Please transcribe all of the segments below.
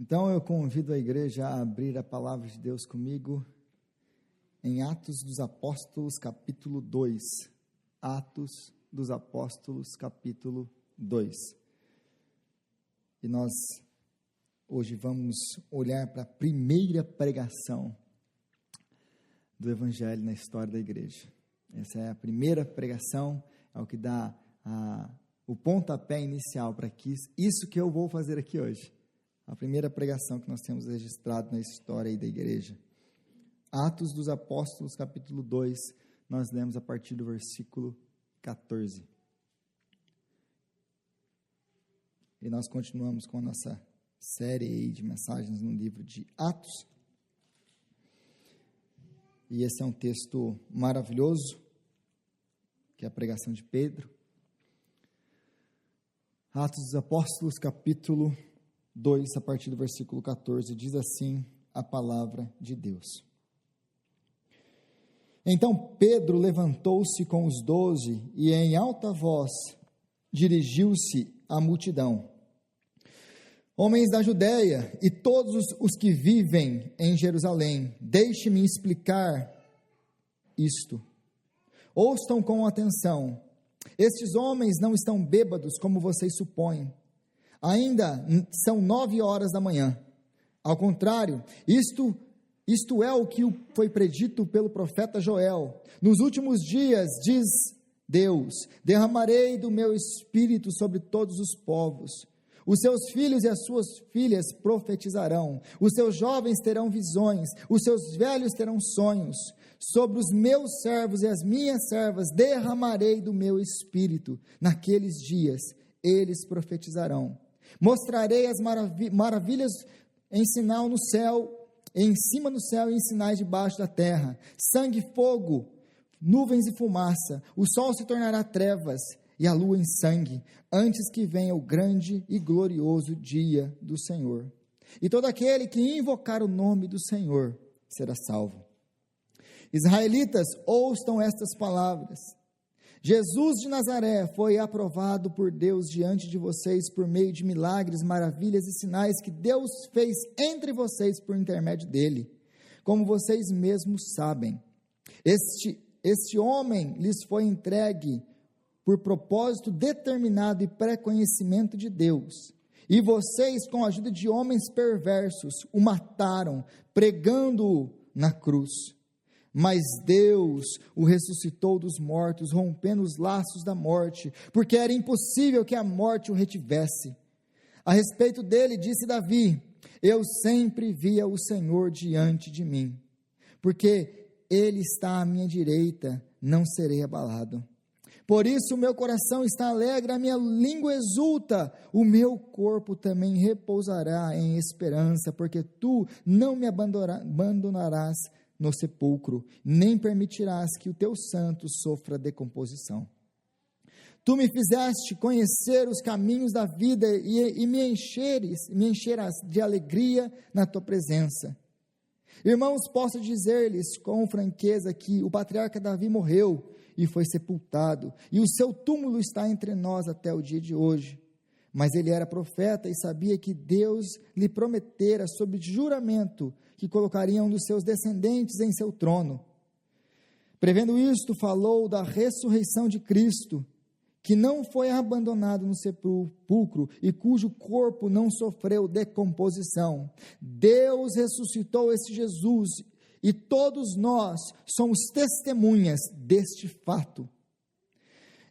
Então eu convido a igreja a abrir a palavra de Deus comigo em Atos dos Apóstolos, capítulo 2. Atos dos Apóstolos, capítulo 2. E nós hoje vamos olhar para a primeira pregação do Evangelho na história da igreja. Essa é a primeira pregação, é o que dá o pontapé inicial para isso que eu vou fazer aqui hoje. A primeira pregação que nós temos registrado na história aí da igreja. Atos dos Apóstolos, capítulo 2, nós lemos a partir do versículo 14. E nós continuamos com a nossa série aí de mensagens no livro de Atos. E esse é um texto maravilhoso, que é a pregação de Pedro. Atos dos Apóstolos, capítulo 2, a partir do versículo 14, diz assim a palavra de Deus. Então Pedro levantou-se com os 12 e em alta voz dirigiu-se à multidão. Homens da Judéia e todos os que vivem em Jerusalém, deixe-me explicar isto. Ouçam com atenção. Estes homens não estão bêbados como vocês supõem. Ainda são 9 horas da manhã. Ao contrário, isto é o que foi predito pelo profeta Joel. Nos últimos dias, diz Deus, derramarei do meu espírito sobre todos os povos. Os seus filhos e as suas filhas profetizarão. Os seus jovens terão visões. Os seus velhos terão sonhos. Sobre os meus servos e as minhas servas derramarei do meu espírito. Naqueles dias, eles profetizarão. Mostrarei as maravilhas em sinal no céu, em cima no céu e em sinais debaixo da terra. Sangue e fogo, nuvens e fumaça. O sol se tornará trevas e a lua em sangue, antes que venha o grande e glorioso dia do Senhor. E todo aquele que invocar o nome do Senhor será salvo. Israelitas, ouçam estas palavras. Jesus de Nazaré foi aprovado por Deus diante de vocês por meio de milagres, maravilhas e sinais que Deus fez entre vocês por intermédio dele, como vocês mesmos sabem. Este homem lhes foi entregue por propósito determinado e pré-conhecimento de Deus, e vocês, com a ajuda de homens perversos, o mataram, pregando-o na cruz. Mas Deus o ressuscitou dos mortos, rompendo os laços da morte, porque era impossível que a morte o retivesse. A respeito dele, disse Davi, eu sempre via o Senhor diante de mim, porque ele está à minha direita, não serei abalado. Por isso o meu coração está alegre, a minha língua exulta, o meu corpo também repousará em esperança, porque tu não me abandonarás no sepulcro, nem permitirás que o teu santo sofra decomposição. Tu me fizeste conhecer os caminhos da vida e me encherás de alegria na tua presença. Irmãos, posso dizer-lhes com franqueza que o patriarca Davi morreu e foi sepultado, e o seu túmulo está entre nós até o dia de hoje. Mas ele era profeta e sabia que Deus lhe prometera sob juramento que colocaria um dos seus descendentes em seu trono. Prevendo isto, falou da ressurreição de Cristo, que não foi abandonado no sepulcro e cujo corpo não sofreu decomposição. Deus ressuscitou esse Jesus e todos nós somos testemunhas deste fato.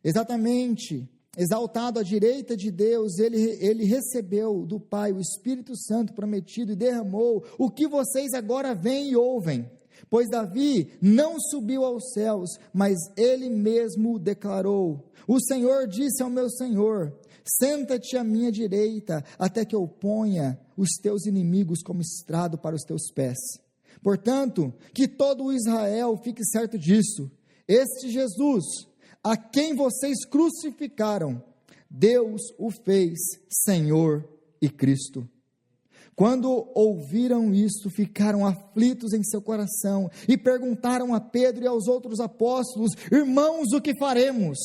Exatamente, exaltado à direita de Deus, ele recebeu do Pai o Espírito Santo prometido e derramou o que vocês agora veem e ouvem. Pois Davi não subiu aos céus, mas ele mesmo declarou, o Senhor disse ao meu Senhor, senta-te à minha direita, até que eu ponha os teus inimigos como estrado para os teus pés. Portanto, que todo o Israel fique certo disso, este Jesus, a quem vocês crucificaram, Deus o fez Senhor e Cristo. Quando ouviram isto, ficaram aflitos em seu coração e perguntaram a Pedro e aos outros apóstolos, irmãos, o que faremos?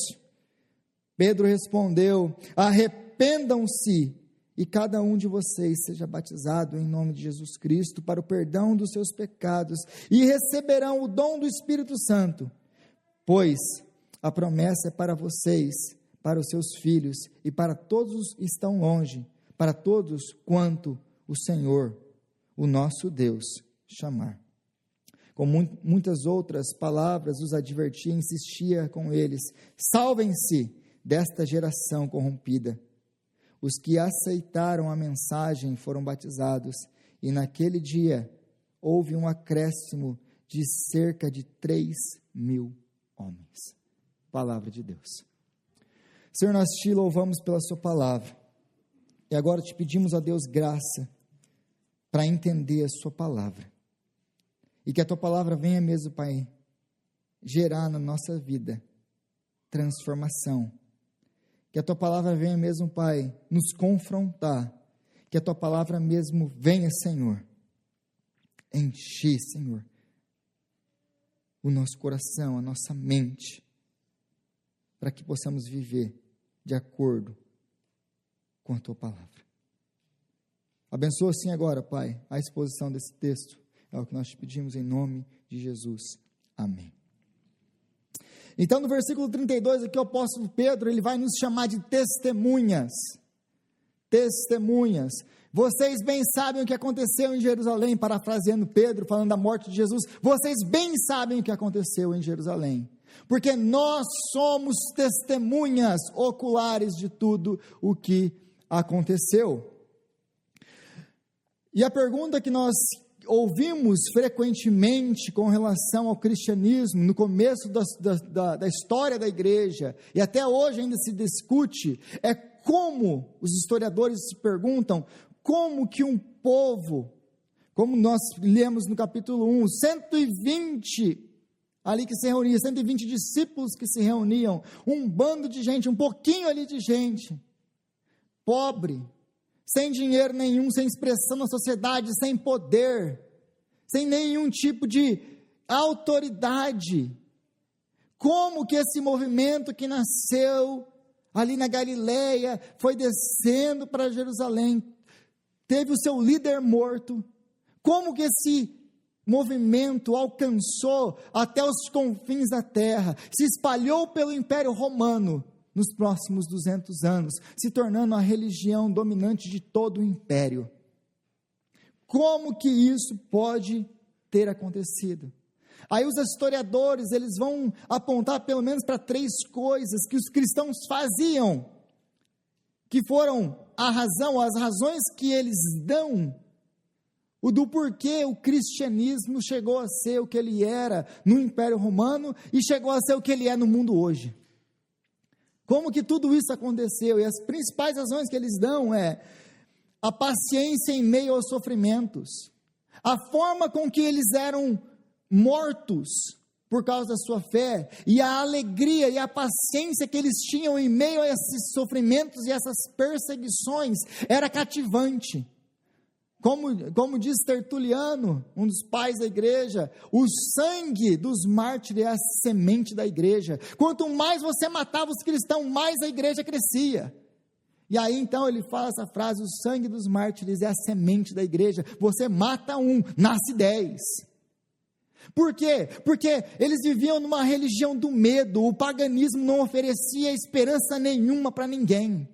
Pedro respondeu, arrependam-se e cada um de vocês seja batizado em nome de Jesus Cristo para o perdão dos seus pecados, e receberão o dom do Espírito Santo, pois a promessa é para vocês, para os seus filhos e para todos os que estão longe, para todos quanto o Senhor, o nosso Deus, chamar. Com muitas outras palavras os advertia e insistia com eles: salvem-se desta geração corrompida. Os que aceitaram a mensagem foram batizados, e naquele dia houve um acréscimo de cerca de 3.000 homens. Palavra de Deus. Senhor, nós te louvamos pela sua palavra, e agora te pedimos a Deus graça para entender a sua palavra, e que a tua palavra venha mesmo, Pai, gerar na nossa vida transformação, que a tua palavra venha mesmo, Pai, nos confrontar, que a tua palavra mesmo venha, Senhor, encher, Senhor, o nosso coração, a nossa mente, para que possamos viver de acordo com a tua palavra. Abençoa assim agora, Pai, a exposição desse texto, é o que nós te pedimos em nome de Jesus. Amém. Então, no versículo 32, aqui o apóstolo Pedro, ele vai nos chamar de testemunhas. Testemunhas. Vocês bem sabem o que aconteceu em Jerusalém, parafraseando Pedro, falando da morte de Jesus. Vocês bem sabem o que aconteceu em Jerusalém, porque nós somos testemunhas oculares de tudo o que aconteceu. E a pergunta que nós ouvimos frequentemente com relação ao cristianismo, no começo da história da igreja, e até hoje ainda se discute, é como, os historiadores se perguntam, como que um povo, como nós lemos no capítulo 1, 120 ali que se reunia, 120 discípulos que se reuniam, um bando de gente, um pouquinho ali de gente, pobre, sem dinheiro nenhum, sem expressão na sociedade, sem poder, sem nenhum tipo de autoridade. Como que esse movimento que nasceu ali na Galileia, foi descendo para Jerusalém, teve o seu líder morto, como que esse movimento alcançou até os confins da terra, se espalhou pelo Império Romano, nos próximos 200 anos, se tornando a religião dominante de todo o império. Como que isso pode ter acontecido? Aí os historiadores, eles vão apontar pelo menos para 3 coisas que os cristãos faziam, que foram as razões que eles dão, o do porquê o cristianismo chegou a ser o que ele era no Império Romano e chegou a ser o que ele é no mundo hoje. Como que tudo isso aconteceu? E as principais razões que eles dão é a paciência em meio aos sofrimentos, a forma com que eles eram mortos por causa da sua fé, e a alegria e a paciência que eles tinham em meio a esses sofrimentos e essas perseguições, era cativante. Como diz Tertuliano, um dos pais da igreja, o sangue dos mártires é a semente da igreja. Quanto mais você matava os cristãos, mais a igreja crescia. E aí então ele fala essa frase: o sangue dos mártires é a semente da igreja. Você mata um, nasce 10. Por quê? Porque eles viviam numa religião do medo, o paganismo não oferecia esperança nenhuma para ninguém.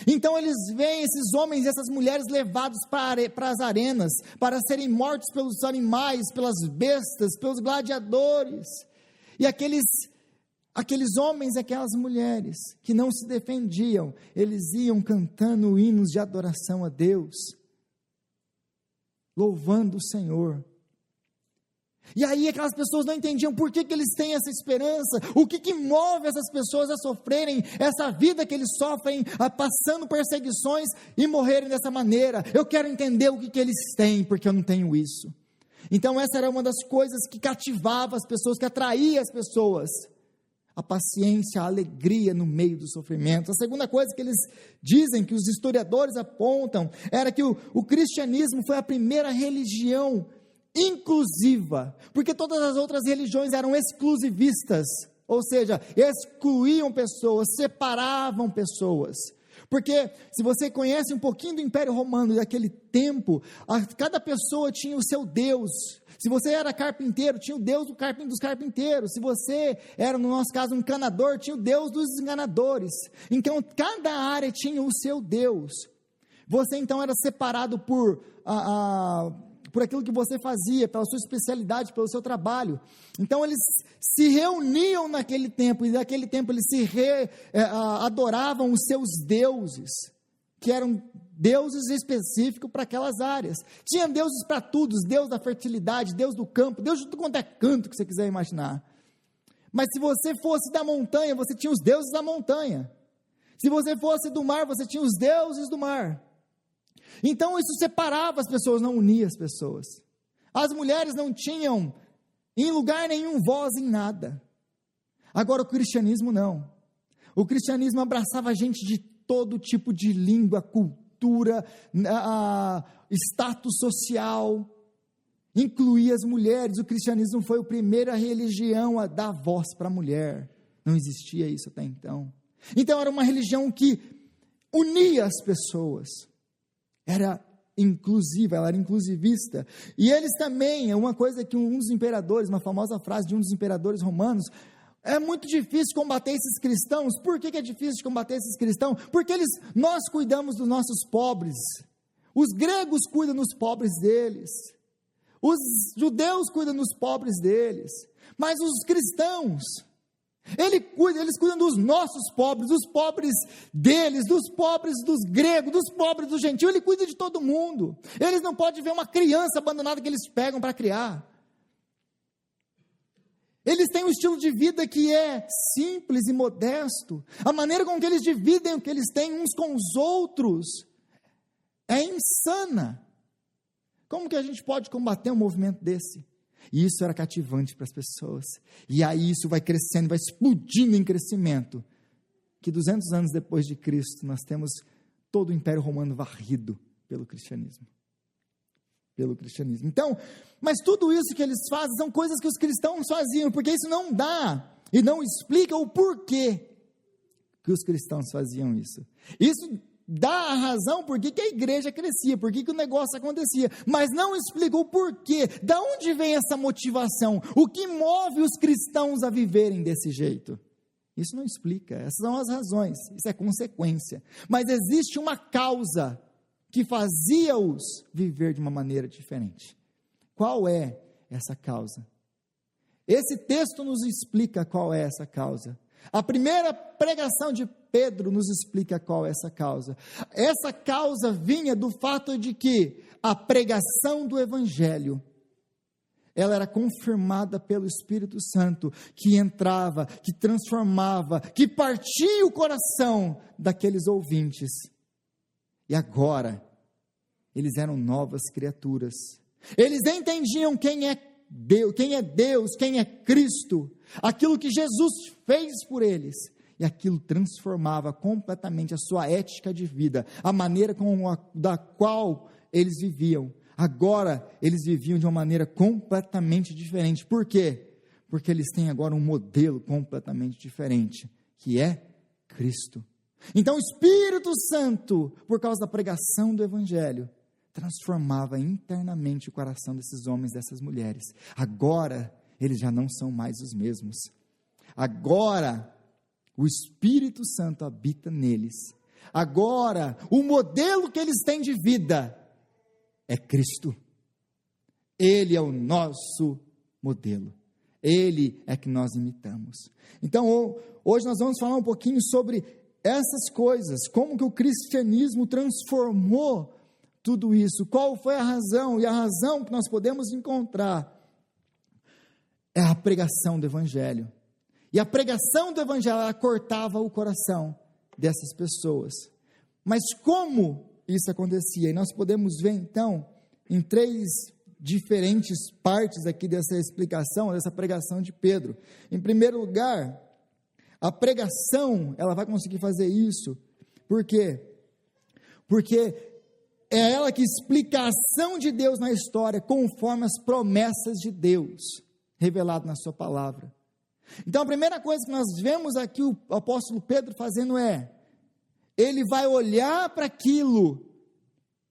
Então eles veem esses homens e essas mulheres levados para as arenas, para serem mortos pelos animais, pelas bestas, pelos gladiadores, e aqueles homens e aquelas mulheres que não se defendiam, eles iam cantando hinos de adoração a Deus, louvando o Senhor. E aí aquelas pessoas não entendiam por que eles têm essa esperança, o que move essas pessoas a sofrerem essa vida que eles sofrem, passando perseguições e morrerem dessa maneira. Eu quero entender o que eles têm, porque eu não tenho isso. Então essa era uma das coisas que cativava as pessoas, que atraía as pessoas, a paciência, a alegria no meio do sofrimento. A segunda coisa que eles dizem, que os historiadores apontam, era que o cristianismo foi a primeira religião inclusiva, porque todas as outras religiões eram exclusivistas, ou seja, excluíam pessoas, separavam pessoas, Porque se você conhece um pouquinho do Império Romano daquele tempo, cada pessoa tinha o seu Deus. Se você era carpinteiro, tinha o Deus dos carpinteiros. Se você era, no nosso caso, um encanador, tinha o Deus dos enganadores. Então, cada área tinha o seu Deus. Você, então, era separado por aquilo que você fazia, pela sua especialidade, pelo seu trabalho. Então, eles se reuniam naquele tempo, e naquele tempo eles adoravam os seus deuses, que eram deuses específicos para aquelas áreas. Tinha deuses para tudo, Deus da fertilidade, Deus do campo, Deus de tudo quanto é canto que você quiser imaginar. Mas se você fosse da montanha, você tinha os deuses da montanha. Se você fosse do mar, você tinha os deuses do mar. Então isso separava as pessoas, não unia as pessoas. As mulheres não tinham em lugar nenhum voz em nada. Agora o cristianismo não. O cristianismo abraçava a gente de todo tipo de língua, cultura, status social, incluía as mulheres. O cristianismo foi a primeira religião a dar voz para a mulher. Não existia isso até então. Então era uma religião que unia as pessoas. Era inclusiva, ela era inclusivista. E eles também, é uma coisa que um dos imperadores, uma famosa frase de um dos imperadores romanos: é muito difícil combater esses cristãos. Por que é difícil combater esses cristãos? Porque nós cuidamos dos nossos pobres. Os gregos cuidam dos pobres deles. Os judeus cuidam dos pobres deles. Mas os cristãos, eles cuidam dos nossos pobres, dos pobres deles, dos pobres dos gregos, dos pobres do gentio. Ele cuida de todo mundo. Eles não podem ver uma criança abandonada que eles pegam para criar. Eles têm um estilo de vida que é simples e modesto. A maneira com que eles dividem o que eles têm uns com os outros é insana. Como que a gente pode combater um movimento desse? E isso era cativante para as pessoas. E aí isso vai crescendo, vai explodindo em crescimento. Que 200 anos depois de Cristo, nós temos todo o Império Romano varrido pelo cristianismo. Pelo cristianismo. Então, mas tudo isso que eles fazem são coisas que os cristãos faziam, porque isso não dá e não explica o porquê que os cristãos faziam isso. Isso dá a razão por que a igreja crescia, por que o negócio acontecia, mas não explica o porquê. Da onde vem essa motivação? O que move os cristãos a viverem desse jeito? Isso não explica, essas são as razões, isso é consequência. Mas existe uma causa que fazia-os viver de uma maneira diferente. Qual é essa causa? Esse texto nos explica qual é essa causa. A primeira pregação de Pedro nos explica qual é essa causa. Essa causa vinha do fato de que a pregação do Evangelho, ela era confirmada pelo Espírito Santo, que entrava, que transformava, que partia o coração daqueles ouvintes. E agora, eles eram novas criaturas. Eles entendiam quem é Deus, quem é Cristo, aquilo que Jesus fez por eles, e aquilo transformava completamente a sua ética de vida, a maneira da qual eles viviam. Agora, eles viviam de uma maneira completamente diferente. Por quê? Porque eles têm agora um modelo completamente diferente, que é Cristo. Então, o Espírito Santo, por causa da pregação do Evangelho, transformava internamente o coração desses homens, dessas mulheres. Agora, eles já não são mais os mesmos. Agora, o Espírito Santo habita neles. Agora, o modelo que eles têm de vida é Cristo. Ele é o nosso modelo. Ele é que nós imitamos. Então, hoje nós vamos falar um pouquinho sobre essas coisas, como que o cristianismo transformou tudo isso, qual foi a razão, e a razão que nós podemos encontrar é a pregação do Evangelho. E a pregação do Evangelho, ela cortava o coração dessas pessoas. Mas como isso acontecia? E nós podemos ver então, em 3 diferentes partes aqui dessa explicação, dessa pregação de Pedro. Em primeiro lugar, a pregação, ela vai conseguir fazer isso, por quê? Porque é ela que explica a ação de Deus na história, conforme as promessas de Deus, revelado na sua palavra. Então, a primeira coisa que nós vemos aqui o apóstolo Pedro fazendo é ele vai olhar para aquilo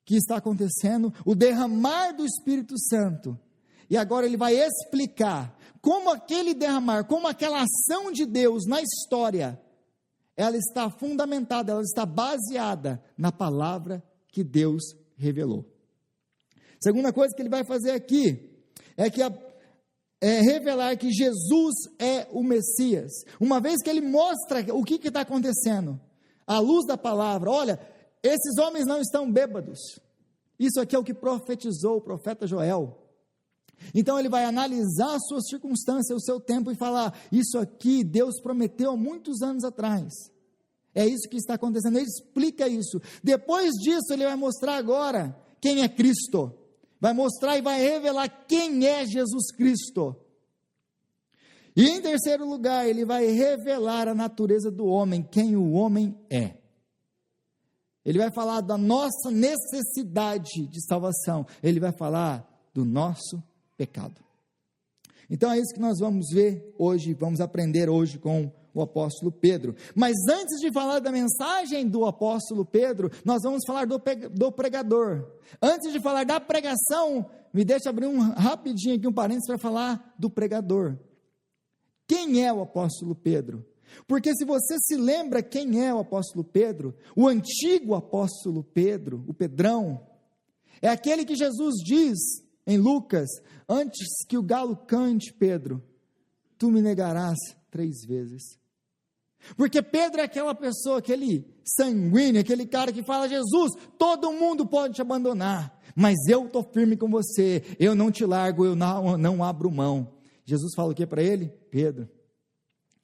que está acontecendo, o derramar do Espírito Santo, e agora ele vai explicar como aquele derramar, como aquela ação de Deus na história, ela está fundamentada, ela está baseada na palavra que Deus revelou. Segunda coisa que ele vai fazer aqui, é revelar que Jesus é o Messias, uma vez que ele mostra o que está acontecendo, à luz da palavra. Olha, esses homens não estão bêbados, isso aqui é o que profetizou o profeta Joel. Então ele vai analisar a sua circunstância, o seu tempo, e falar, isso aqui Deus prometeu há muitos anos atrás, é isso que está acontecendo. Ele explica isso. Depois disso ele vai mostrar agora quem é Cristo, vai mostrar e vai revelar quem é Jesus Cristo. E em terceiro lugar, ele vai revelar a natureza do homem, quem o homem é. Ele vai falar da nossa necessidade de salvação, ele vai falar do nosso pecado. Então é isso que nós vamos ver hoje, vamos aprender hoje com o apóstolo Pedro. Mas antes de falar da mensagem do apóstolo Pedro, nós vamos falar do pregador. Antes de falar da pregação, me deixa abrir rapidinho aqui um parênteses para falar do pregador. Quem é o apóstolo Pedro? Porque se você se lembra quem é o apóstolo Pedro, o antigo apóstolo Pedro, o Pedrão, é aquele que Jesus diz em Lucas, antes que o galo cante, Pedro, tu me negarás 3 vezes. Porque Pedro é aquela pessoa, aquele sanguíneo, aquele cara que fala, Jesus, todo mundo pode te abandonar, mas eu estou firme com você, eu não te largo, eu não abro mão. Jesus fala o que para ele? Pedro,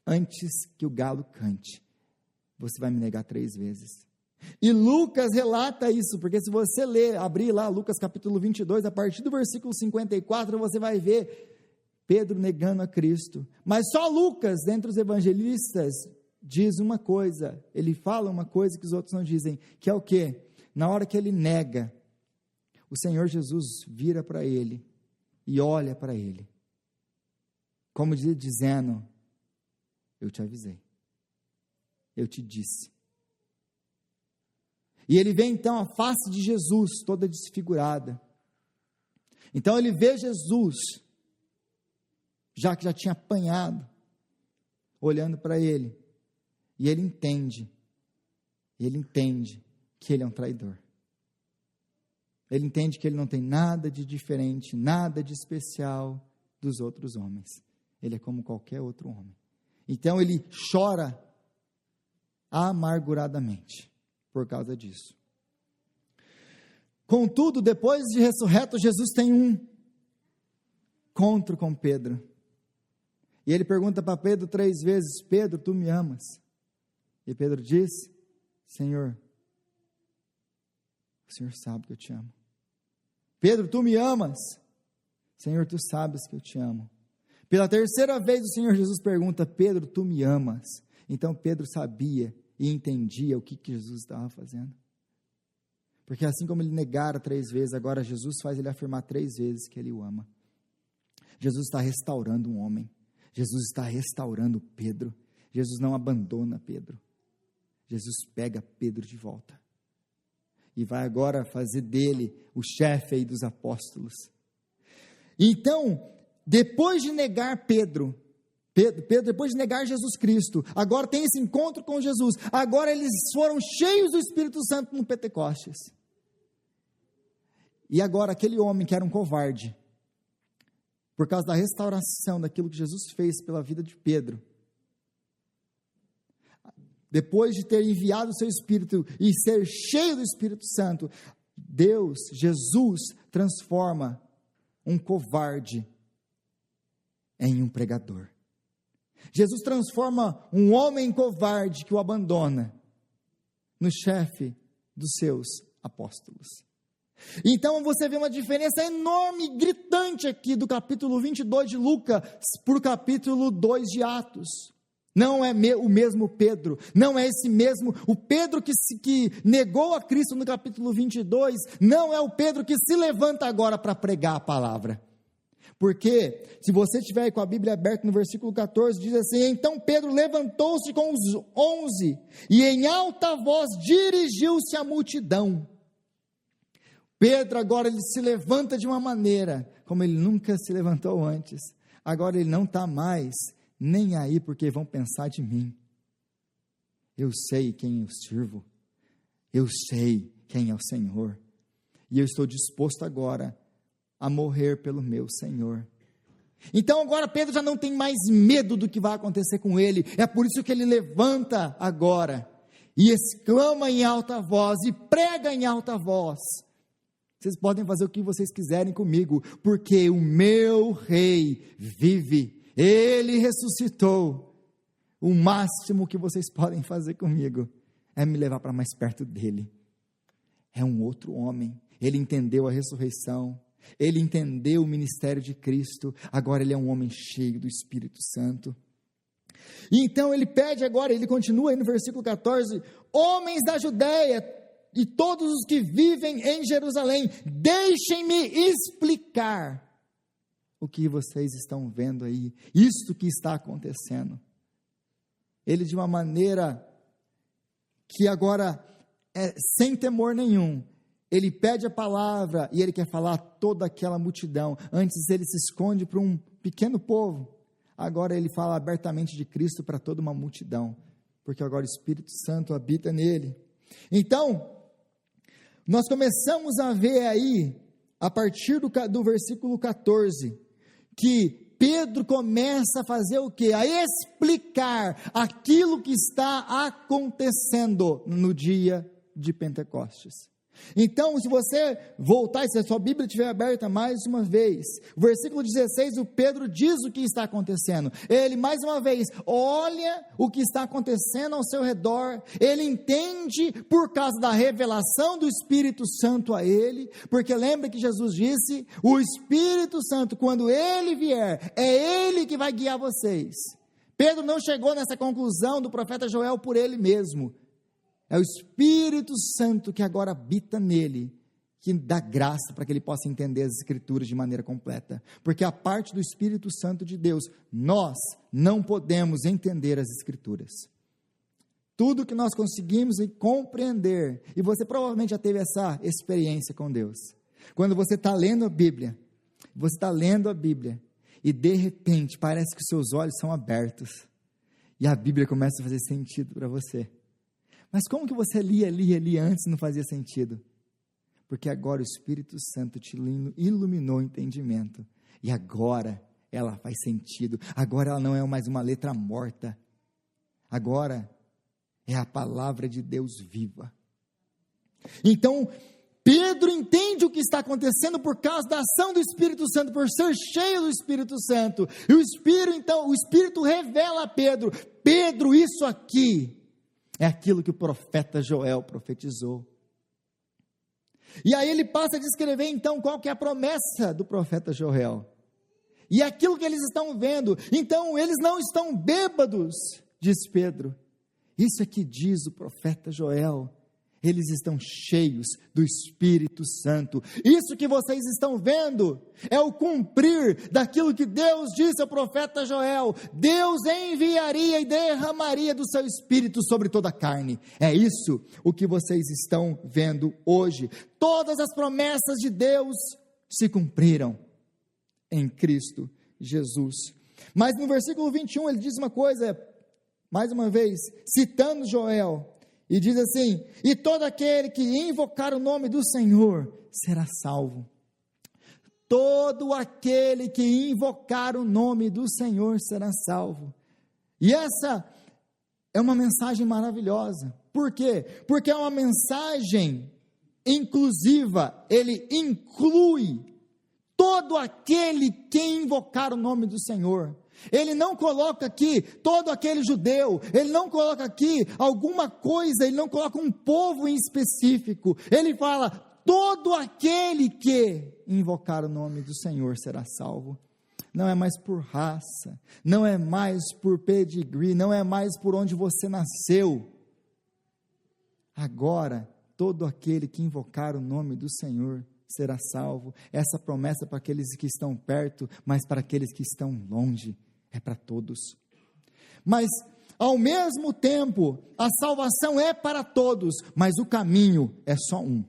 antes que o galo cante, você vai me negar 3 vezes. E Lucas relata isso, porque se você abrir lá Lucas capítulo 22, a partir do versículo 54, você vai ver Pedro negando a Cristo. Mas só Lucas, dentre os evangelistas, diz uma coisa, ele fala uma coisa que os outros não dizem, que é o quê? Na hora que ele nega, o Senhor Jesus vira para ele e olha para ele, como dizendo, eu te avisei, eu te disse. E ele vê então a face de Jesus toda desfigurada. Então ele vê Jesus, já que já tinha apanhado, olhando para ele, e ele entende que ele é um traidor. Ele entende que ele não tem nada de diferente, nada de especial dos outros homens. Ele é como qualquer outro homem. Então ele chora amarguradamente por causa disso. Contudo, depois de ressurreto, Jesus tem um encontro com Pedro. E ele pergunta para Pedro 3 vezes, Pedro, tu me amas? E Pedro diz, Senhor, o Senhor sabe que eu te amo. Pedro, tu me amas? Senhor, tu sabes que eu te amo. Pela 3ª vez o Senhor Jesus pergunta, Pedro, tu me amas? Então Pedro sabia e entendia o que Jesus estava fazendo. Porque assim como ele negara 3 vezes, agora Jesus faz ele afirmar 3 vezes que ele o ama. Jesus está restaurando um homem. Jesus está restaurando Pedro. Jesus não abandona Pedro. Jesus pega Pedro de volta. E vai agora fazer dele o chefe aí dos apóstolos. Então, depois de negar Pedro, depois de negar Jesus Cristo, agora tem esse encontro com Jesus, agora eles foram cheios do Espírito Santo no Pentecostes, e agora aquele homem que era um covarde, por causa da restauração daquilo que Jesus fez pela vida de Pedro, depois de ter enviado o seu Espírito e ser cheio do Espírito Santo, Jesus transforma um covarde em um pregador. Jesus transforma um homem covarde que o abandona no chefe dos seus apóstolos. Então você vê uma diferença enorme, gritante aqui do capítulo 22 de Lucas para o capítulo 2 de Atos. Não é o mesmo Pedro, não é esse mesmo, o Pedro que negou a Cristo no capítulo 22, não é o Pedro que se levanta agora para pregar a palavra. Porque, se você estiver com a Bíblia aberta no versículo 14, diz assim: então Pedro levantou-se com os 11 e em alta voz dirigiu-se à multidão. Pedro agora ele se levanta de uma maneira como ele nunca se levantou antes. Agora ele não está mais nem aí porque vão pensar de mim. Eu sei quem eu sirvo, eu sei quem é o Senhor, e eu estou disposto agora a morrer pelo meu Senhor. Então agora Pedro já não tem mais medo do que vai acontecer com ele, é por isso que ele levanta agora, e exclama em alta voz, e prega em alta voz: vocês podem fazer o que vocês quiserem comigo, porque o meu rei vive, ele ressuscitou, o máximo que vocês podem fazer comigo, é me levar para mais perto dele. É um outro homem, ele entendeu a ressurreição, ele entendeu o ministério de Cristo, agora ele é um homem cheio do Espírito Santo. E então ele pede agora, ele continua aí no versículo 14: homens da Judéia e todos os que vivem em Jerusalém, deixem-me explicar o que vocês estão vendo aí, isto que está acontecendo. Ele, de uma maneira que agora é sem temor nenhum, ele pede a palavra e ele quer falar a toda aquela multidão. Antes ele se esconde para um pequeno povo, agora ele fala abertamente de Cristo para toda uma multidão, porque agora o Espírito Santo habita nele. Então, nós começamos a ver aí, a partir do versículo 14, que Pedro começa a fazer o quê? A explicar aquilo que está acontecendo no dia de Pentecostes. Então, se você voltar, se a sua Bíblia estiver aberta mais uma vez, o versículo 16, o Pedro diz o que está acontecendo. Ele, mais uma vez, olha o que está acontecendo ao seu redor, ele entende por causa da revelação do Espírito Santo a ele, porque lembra que Jesus disse: o Espírito Santo, quando ele vier, é ele que vai guiar vocês. Pedro não chegou nessa conclusão do profeta Joel por ele mesmo. É o Espírito Santo que agora habita nele, que dá graça para que ele possa entender as Escrituras de maneira completa. Porque a parte do Espírito Santo de Deus, nós não podemos entender as Escrituras. Tudo que nós conseguimos compreender, e você provavelmente já teve essa experiência com Deus. Quando você está lendo a Bíblia, e de repente parece que os seus olhos são abertos, e a Bíblia começa a fazer sentido para você. Mas como que você lia antes e não fazia sentido? Porque agora o Espírito Santo te iluminou o entendimento, e agora ela faz sentido, agora ela não é mais uma letra morta, agora é a palavra de Deus viva. Então, Pedro entende o que está acontecendo por causa da ação do Espírito Santo, por ser cheio do Espírito Santo, e o Espírito revela a Pedro: Pedro, isso aqui é aquilo que o profeta Joel profetizou. E aí ele passa a descrever então qual que é a promessa do profeta Joel. E aquilo que eles estão vendo. Então eles não estão bêbados, diz Pedro. Isso é que diz o profeta Joel. Eles estão cheios do Espírito Santo. Isso que vocês estão vendo é o cumprir daquilo que Deus disse ao profeta Joel: Deus enviaria e derramaria do seu Espírito sobre toda a carne. É isso o que vocês estão vendo hoje. Todas as promessas de Deus se cumpriram em Cristo Jesus. Mas no versículo 21 ele diz uma coisa, mais uma vez, citando Joel, e diz assim: e todo aquele que invocar o nome do Senhor será salvo. Todo aquele que invocar o nome do Senhor será salvo. E essa é uma mensagem maravilhosa. Por quê? Porque é uma mensagem inclusiva. Ele inclui todo aquele que invocar o nome do Senhor. Ele não coloca aqui todo aquele judeu, ele não coloca aqui alguma coisa, ele não coloca um povo em específico, ele fala: todo aquele que invocar o nome do Senhor será salvo. Não é mais por raça, não é mais por pedigree, não é mais por onde você nasceu. Agora, todo aquele que invocar o nome do Senhor será salvo. Essa promessa é para aqueles que estão perto, mas para aqueles que estão longe, é para todos. Mas, ao mesmo tempo, a salvação é para todos, mas o caminho é só um.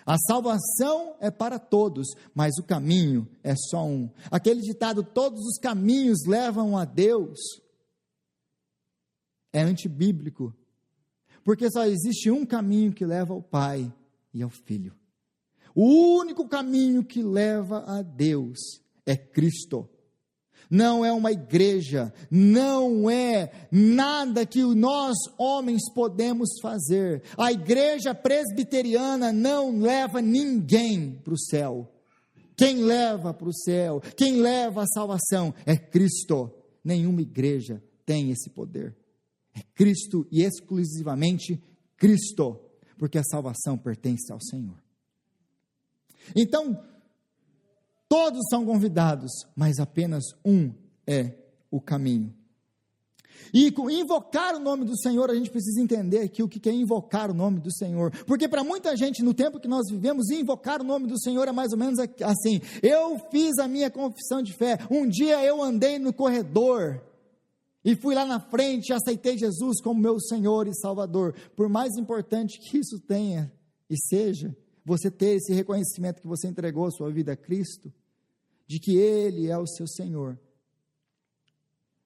A salvação é para todos, mas o caminho é só um. Aquele ditado, todos os caminhos levam a Deus, é antibíblico, porque só existe um caminho que leva ao Pai e ao Filho. O único caminho que leva a Deus é Cristo. Não é uma igreja, não é nada que nós homens podemos fazer. A igreja presbiteriana não leva ninguém para o céu. Quem leva para o céu, quem leva a salvação é Cristo. Nenhuma igreja tem esse poder. É Cristo e exclusivamente Cristo, porque a salvação pertence ao Senhor. Então, todos são convidados, mas apenas um é o caminho. E invocar o nome do Senhor, a gente precisa entender aqui o que é invocar o nome do Senhor, porque para muita gente, no tempo que nós vivemos, invocar o nome do Senhor é mais ou menos assim: eu fiz a minha confissão de fé, um dia eu andei no corredor, e fui lá na frente e aceitei Jesus como meu Senhor e Salvador. Por mais importante que isso tenha e seja, você ter esse reconhecimento que você entregou a sua vida a Cristo, de que Ele é o seu Senhor.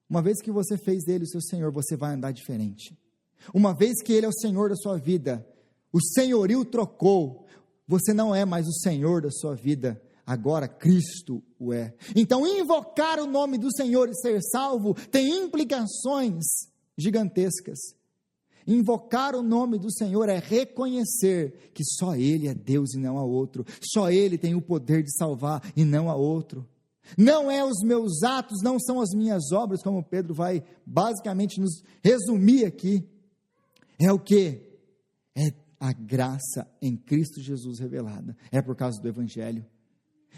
Uma vez que você fez dele o seu Senhor, você vai andar diferente. Uma vez que Ele é o Senhor da sua vida, o senhorio trocou, você não é mais o Senhor da sua vida, agora Cristo o é. Então, invocar o nome do Senhor e ser salvo tem implicações gigantescas. Invocar o nome do Senhor é reconhecer que só Ele é Deus e não há outro, só Ele tem o poder de salvar e não há outro. Não é os meus atos, não são as minhas obras, como Pedro vai basicamente nos resumir aqui. É o quê? É a graça em Cristo Jesus revelada, é por causa do Evangelho.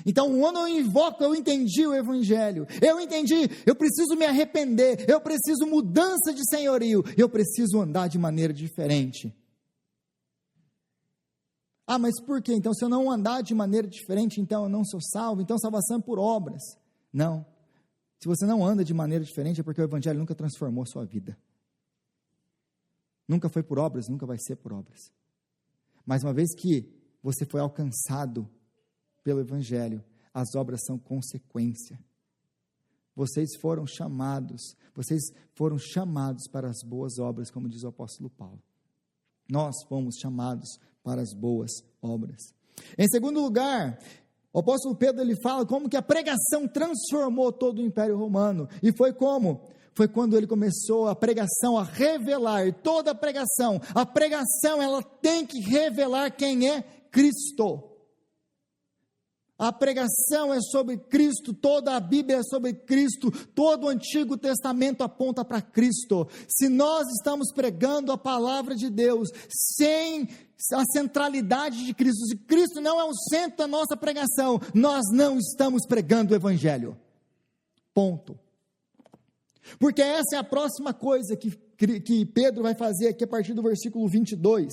Então, quando eu invoco, eu entendi o Evangelho, eu entendi, eu preciso me arrepender, eu preciso mudança de senhorio, eu preciso andar de maneira diferente. Ah, mas por quê? Então, se eu não andar de maneira diferente, então eu não sou salvo, então salvação é por obras. Não, se você não anda de maneira diferente, é porque o Evangelho nunca transformou a sua vida. Nunca foi por obras, nunca vai ser por obras. Mas uma vez que você foi alcançado pelo Evangelho, as obras são consequência. Vocês foram chamados para as boas obras, como diz o apóstolo Paulo. Nós fomos chamados para as boas obras. Em segundo lugar, o apóstolo Pedro ele fala como que a pregação transformou todo o Império Romano. E foi como? Foi quando ele começou a pregação a revelar, e toda a pregação ela tem que revelar quem é Cristo. A pregação é sobre Cristo, toda a Bíblia é sobre Cristo, todo o Antigo Testamento aponta para Cristo. Se nós estamos pregando a palavra de Deus sem a centralidade de Cristo, se Cristo não é o centro da nossa pregação, nós não estamos pregando o Evangelho. Ponto. Porque essa é a próxima coisa que Pedro vai fazer aqui a partir do versículo 22.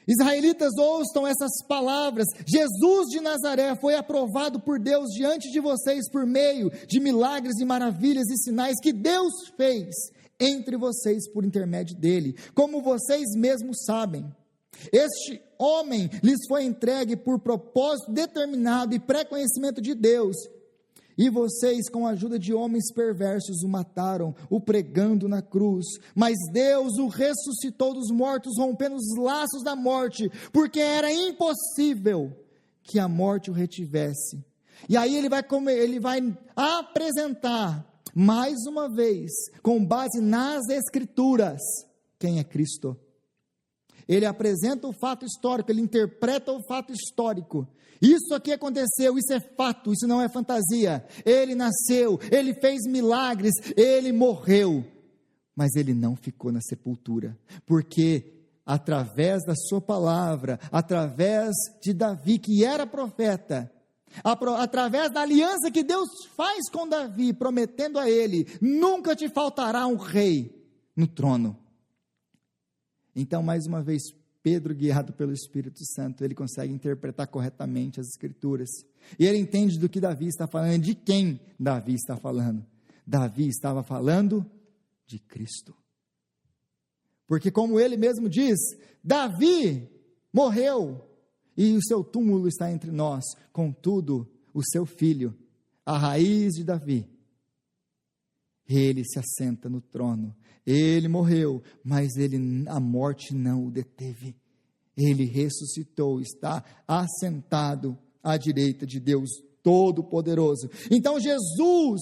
Israelitas, ouçam essas palavras: Jesus de Nazaré foi aprovado por Deus diante de vocês por meio de milagres e maravilhas e sinais que Deus fez entre vocês por intermédio dele, como vocês mesmos sabem. Este homem lhes foi entregue por propósito determinado e pré-conhecimento de Deus, e vocês, com a ajuda de homens perversos, o mataram, o pregando na cruz. Mas Deus o ressuscitou dos mortos, rompendo os laços da morte, porque era impossível que a morte o retivesse. E aí ele vai apresentar, mais uma vez, com base nas Escrituras, quem é Cristo. Ele apresenta o fato histórico, ele interpreta o fato histórico. Isso aqui aconteceu, isso é fato, isso não é fantasia. Ele nasceu, ele fez milagres, ele morreu, mas ele não ficou na sepultura, porque através da sua palavra, através de Davi, que era profeta, através da aliança que Deus faz com Davi, prometendo a ele: nunca te faltará um rei no trono. Então, mais uma vez, Pedro, guiado pelo Espírito Santo, ele consegue interpretar corretamente as Escrituras. E ele entende do que Davi está falando, de quem Davi está falando. Davi estava falando de Cristo. Porque como ele mesmo diz, Davi morreu e o seu túmulo está entre nós. Contudo, o seu filho, a raiz de Davi, ele se assenta no trono. Ele morreu, mas a morte não o deteve. Ele ressuscitou, está assentado à direita de Deus Todo-Poderoso. Então Jesus,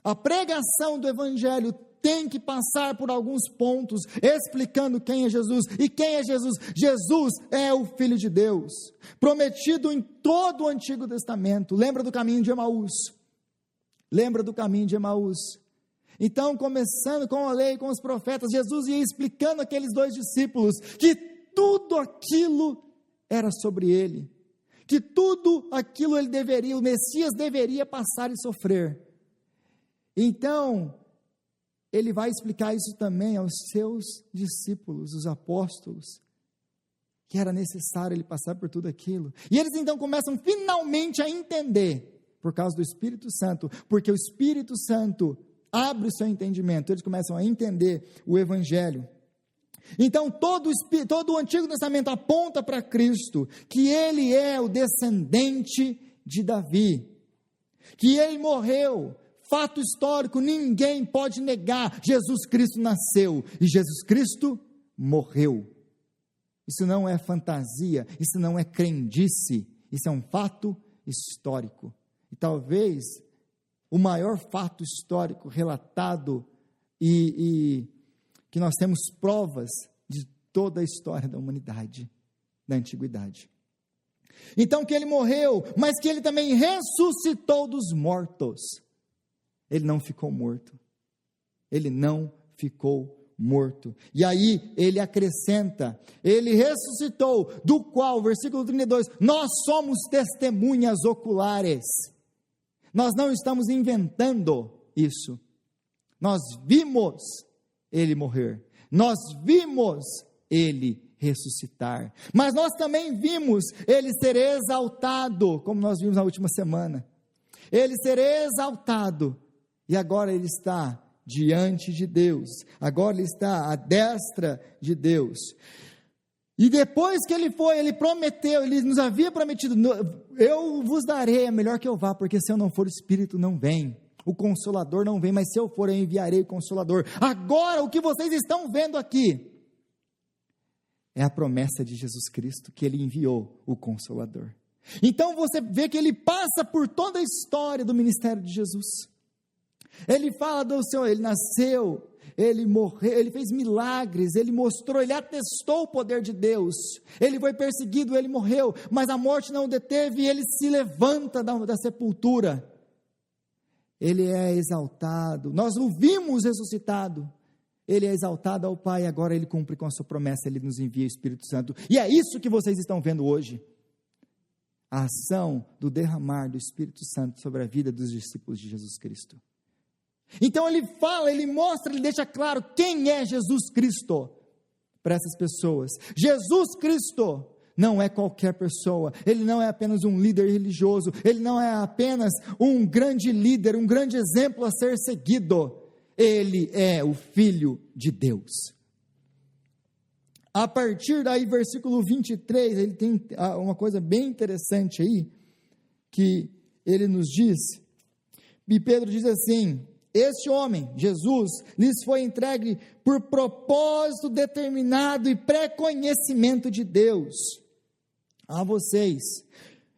a pregação do Evangelho tem que passar por alguns pontos, explicando quem é Jesus. E quem é Jesus? Jesus é o Filho de Deus, prometido em todo o Antigo Testamento. Lembra do caminho de Emaús? Lembra do caminho de Emaús? Então, começando com a lei, com os profetas, Jesus ia explicando àqueles dois discípulos que tudo aquilo era sobre ele, que tudo aquilo o Messias deveria passar e sofrer. Então, ele vai explicar isso também aos seus discípulos, os apóstolos, que era necessário ele passar por tudo aquilo. E eles então começam finalmente a entender, por causa do Espírito Santo, porque o Espírito Santo abre o seu entendimento, eles começam a entender o Evangelho. Então todo o Antigo Testamento aponta para Cristo, que ele é o descendente de Davi, que ele morreu, fato histórico, ninguém pode negar, Jesus Cristo nasceu, e Jesus Cristo morreu. Isso não é fantasia, isso não é crendice, isso é um fato histórico, e talvez o maior fato histórico relatado e que nós temos provas de toda a história da humanidade, da antiguidade. Então que ele morreu, mas que ele também ressuscitou dos mortos. Ele não ficou morto. Ele não ficou morto. E aí ele acrescenta, ele ressuscitou, do qual, versículo 32, nós somos testemunhas oculares. Nós não estamos inventando isso. Nós vimos ele morrer. Nós vimos ele ressuscitar. Mas nós também vimos ele ser exaltado, como nós vimos na última semana. Ele ser exaltado. E agora ele está diante de Deus. Agora ele está à destra de Deus. E depois que ele foi, ele prometeu, ele nos havia prometido, eu vos darei, é melhor que eu vá, porque se eu não for, o Espírito não vem, o Consolador não vem, mas se eu for, eu enviarei o Consolador. Agora, o que vocês estão vendo aqui, é a promessa de Jesus Cristo, que ele enviou o Consolador. Então você vê que ele passa por toda a história do ministério de Jesus. Ele fala do Senhor, ele nasceu, ele morreu, ele fez milagres, ele mostrou, ele atestou o poder de Deus, ele foi perseguido, ele morreu, mas a morte não o deteve, e ele se levanta da sepultura, ele é exaltado, nós o vimos ressuscitado, ele é exaltado ao Pai, agora ele cumpre com a sua promessa, ele nos envia o Espírito Santo, e é isso que vocês estão vendo hoje, a ação do derramar do Espírito Santo sobre a vida dos discípulos de Jesus Cristo. Então ele fala, ele mostra, ele deixa claro quem é Jesus Cristo para essas pessoas. Jesus Cristo não é qualquer pessoa, ele não é apenas um líder religioso, ele não é apenas um grande líder, um grande exemplo a ser seguido, ele é o Filho de Deus. A partir daí, versículo 23, ele tem uma coisa bem interessante aí, que ele nos diz, e Pedro diz assim: este homem, Jesus, lhes foi entregue por propósito determinado e pré-conhecimento de Deus a vocês.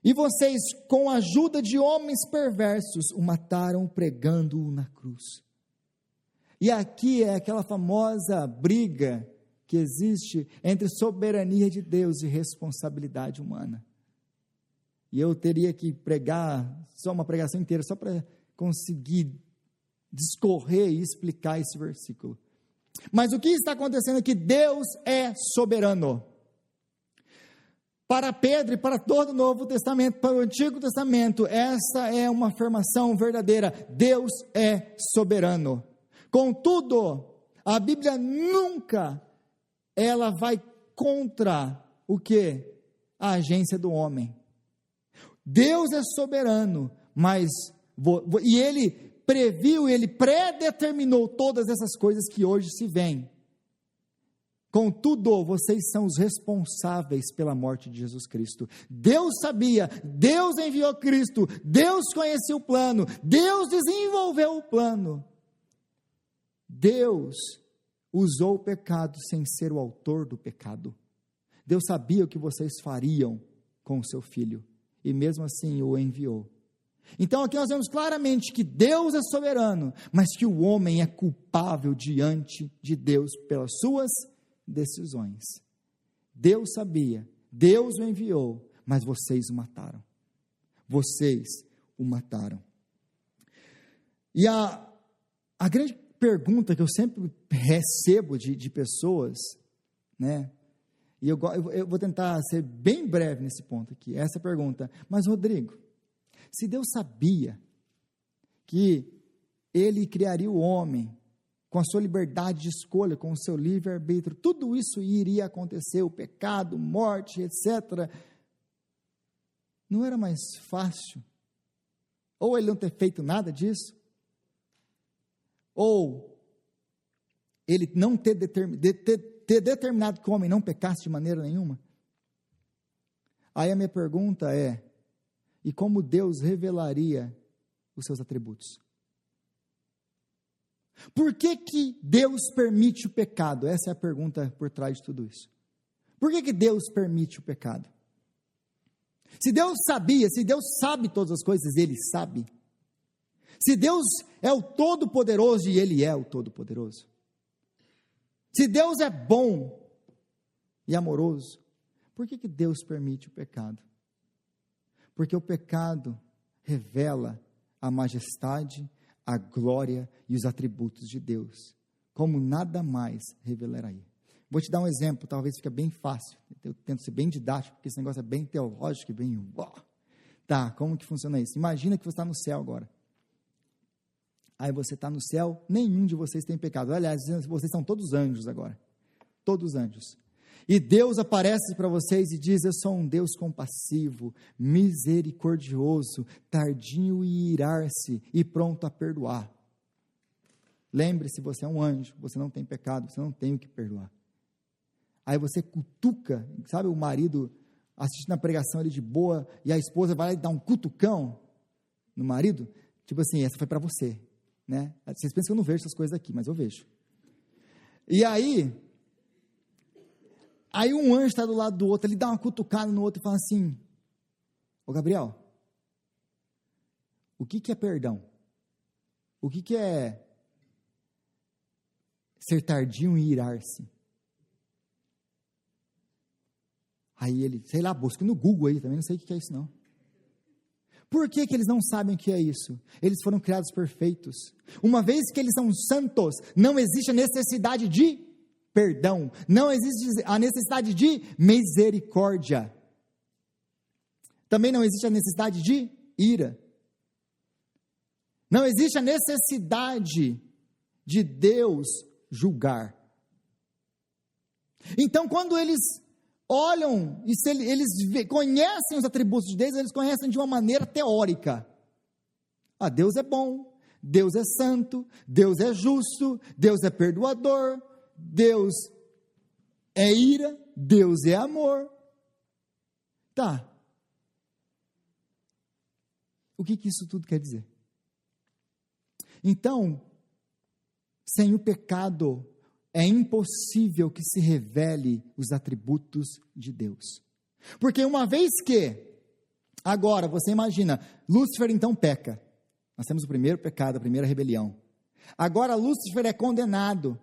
E vocês, com a ajuda de homens perversos, o mataram pregando-o na cruz. E aqui é aquela famosa briga que existe entre soberania de Deus e responsabilidade humana. E eu teria que pregar só uma pregação inteira, só para conseguir discorrer e explicar esse versículo. Mas o que está acontecendo é que Deus é soberano. Para Pedro e para todo o Novo Testamento, para o Antigo Testamento, essa é uma afirmação verdadeira. Deus é soberano. Contudo, a Bíblia nunca ela vai contra o quê? A agência do homem. Deus é soberano, mas e ele previu, ele predeterminou todas essas coisas que hoje se veem. Contudo, vocês são os responsáveis pela morte de Jesus Cristo. Deus sabia, Deus enviou Cristo, Deus conhecia o plano, Deus desenvolveu o plano. Deus usou o pecado sem ser o autor do pecado. Deus sabia o que vocês fariam com o seu filho, e mesmo assim o enviou. Então aqui nós vemos claramente que Deus é soberano, mas que o homem é culpável diante de Deus pelas suas decisões. Deus sabia, Deus o enviou, mas vocês o mataram. Vocês o mataram. E a grande pergunta que eu sempre recebo de pessoas, né? E eu vou tentar ser bem breve nesse ponto aqui. Essa pergunta: mas Rodrigo, se Deus sabia que Ele criaria o homem com a sua liberdade de escolha, com o seu livre-arbítrio, tudo isso iria acontecer, o pecado, morte, etc. Não era mais fácil? Ou Ele não ter feito nada disso? Ou Ele não ter determinado que o homem não pecasse de maneira nenhuma? Aí a minha pergunta é: e como Deus revelaria os seus atributos? Por que Deus permite o pecado? Essa é a pergunta por trás de tudo isso. Por que Deus permite o pecado? Se Deus sabia, se Deus sabe todas as coisas, Ele sabe. Se Deus é o Todo-Poderoso, e Ele é o Todo-Poderoso. Se Deus é bom e amoroso, por que Deus permite o pecado? Porque o pecado revela a majestade, a glória e os atributos de Deus, como nada mais revelaria. Vou te dar um exemplo, talvez fique bem fácil. Eu tento ser bem didático, porque esse negócio é bem teológico e bem... Tá, como que funciona isso? Imagina que você está no céu agora. Aí você está no céu, nenhum de vocês tem pecado. Aliás, vocês são todos anjos agora. Todos anjos. E Deus aparece para vocês e diz: eu sou um Deus compassivo, misericordioso, tardio em irar-se e pronto a perdoar. Lembre-se, você é um anjo, você não tem pecado, você não tem o que perdoar. Aí você cutuca, sabe, o marido assistindo a pregação ali de boa, e a esposa vai lá e dá um cutucão no marido, tipo assim: essa foi para você, né? Vocês pensam que eu não vejo essas coisas aqui, mas eu vejo. E aí um anjo está do lado do outro, ele dá uma cutucada no outro e fala assim: ô Gabriel, o que é perdão? O que é ser tardio em irar-se? Aí ele, sei lá, busca no Google aí, também não sei o que é isso não. Por que eles não sabem o que é isso? Eles foram criados perfeitos. Uma vez que eles são santos, não existe a necessidade de perdão, não existe a necessidade de misericórdia, também não existe a necessidade de ira, não existe a necessidade de Deus julgar. Então, quando eles olham, e se eles conhecem os atributos de Deus, eles conhecem de uma maneira teórica. Deus é bom, Deus é santo, Deus é justo, Deus é perdoador, Deus é ira, Deus é amor. Tá. O que isso tudo quer dizer? Então, sem o pecado, é impossível que se revele os atributos de Deus. Porque uma vez que, agora, você imagina, Lúcifer então peca. Nós temos o primeiro pecado, a primeira rebelião. Agora Lúcifer é condenado.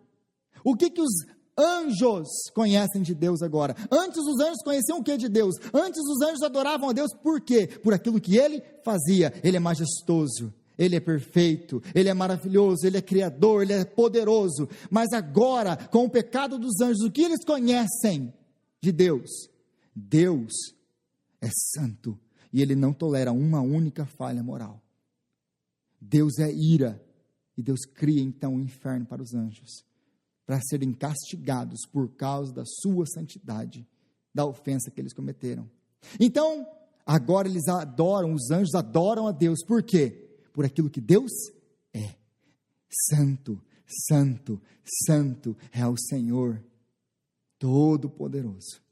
O que os anjos conhecem de Deus agora? Antes os anjos conheciam o que de Deus? Antes os anjos adoravam a Deus por quê? Por aquilo que Ele fazia. Ele é majestoso, Ele é perfeito, Ele é maravilhoso, Ele é criador, Ele é poderoso. Mas agora, com o pecado dos anjos, o que eles conhecem de Deus? Deus é santo e Ele não tolera uma única falha moral. Deus é ira e Deus cria então o inferno para os anjos, para serem castigados por causa da sua santidade, da ofensa que eles cometeram. Então, agora eles adoram, os anjos adoram a Deus, por quê? Por aquilo que Deus é. Santo, santo, santo é o Senhor Todo-Poderoso.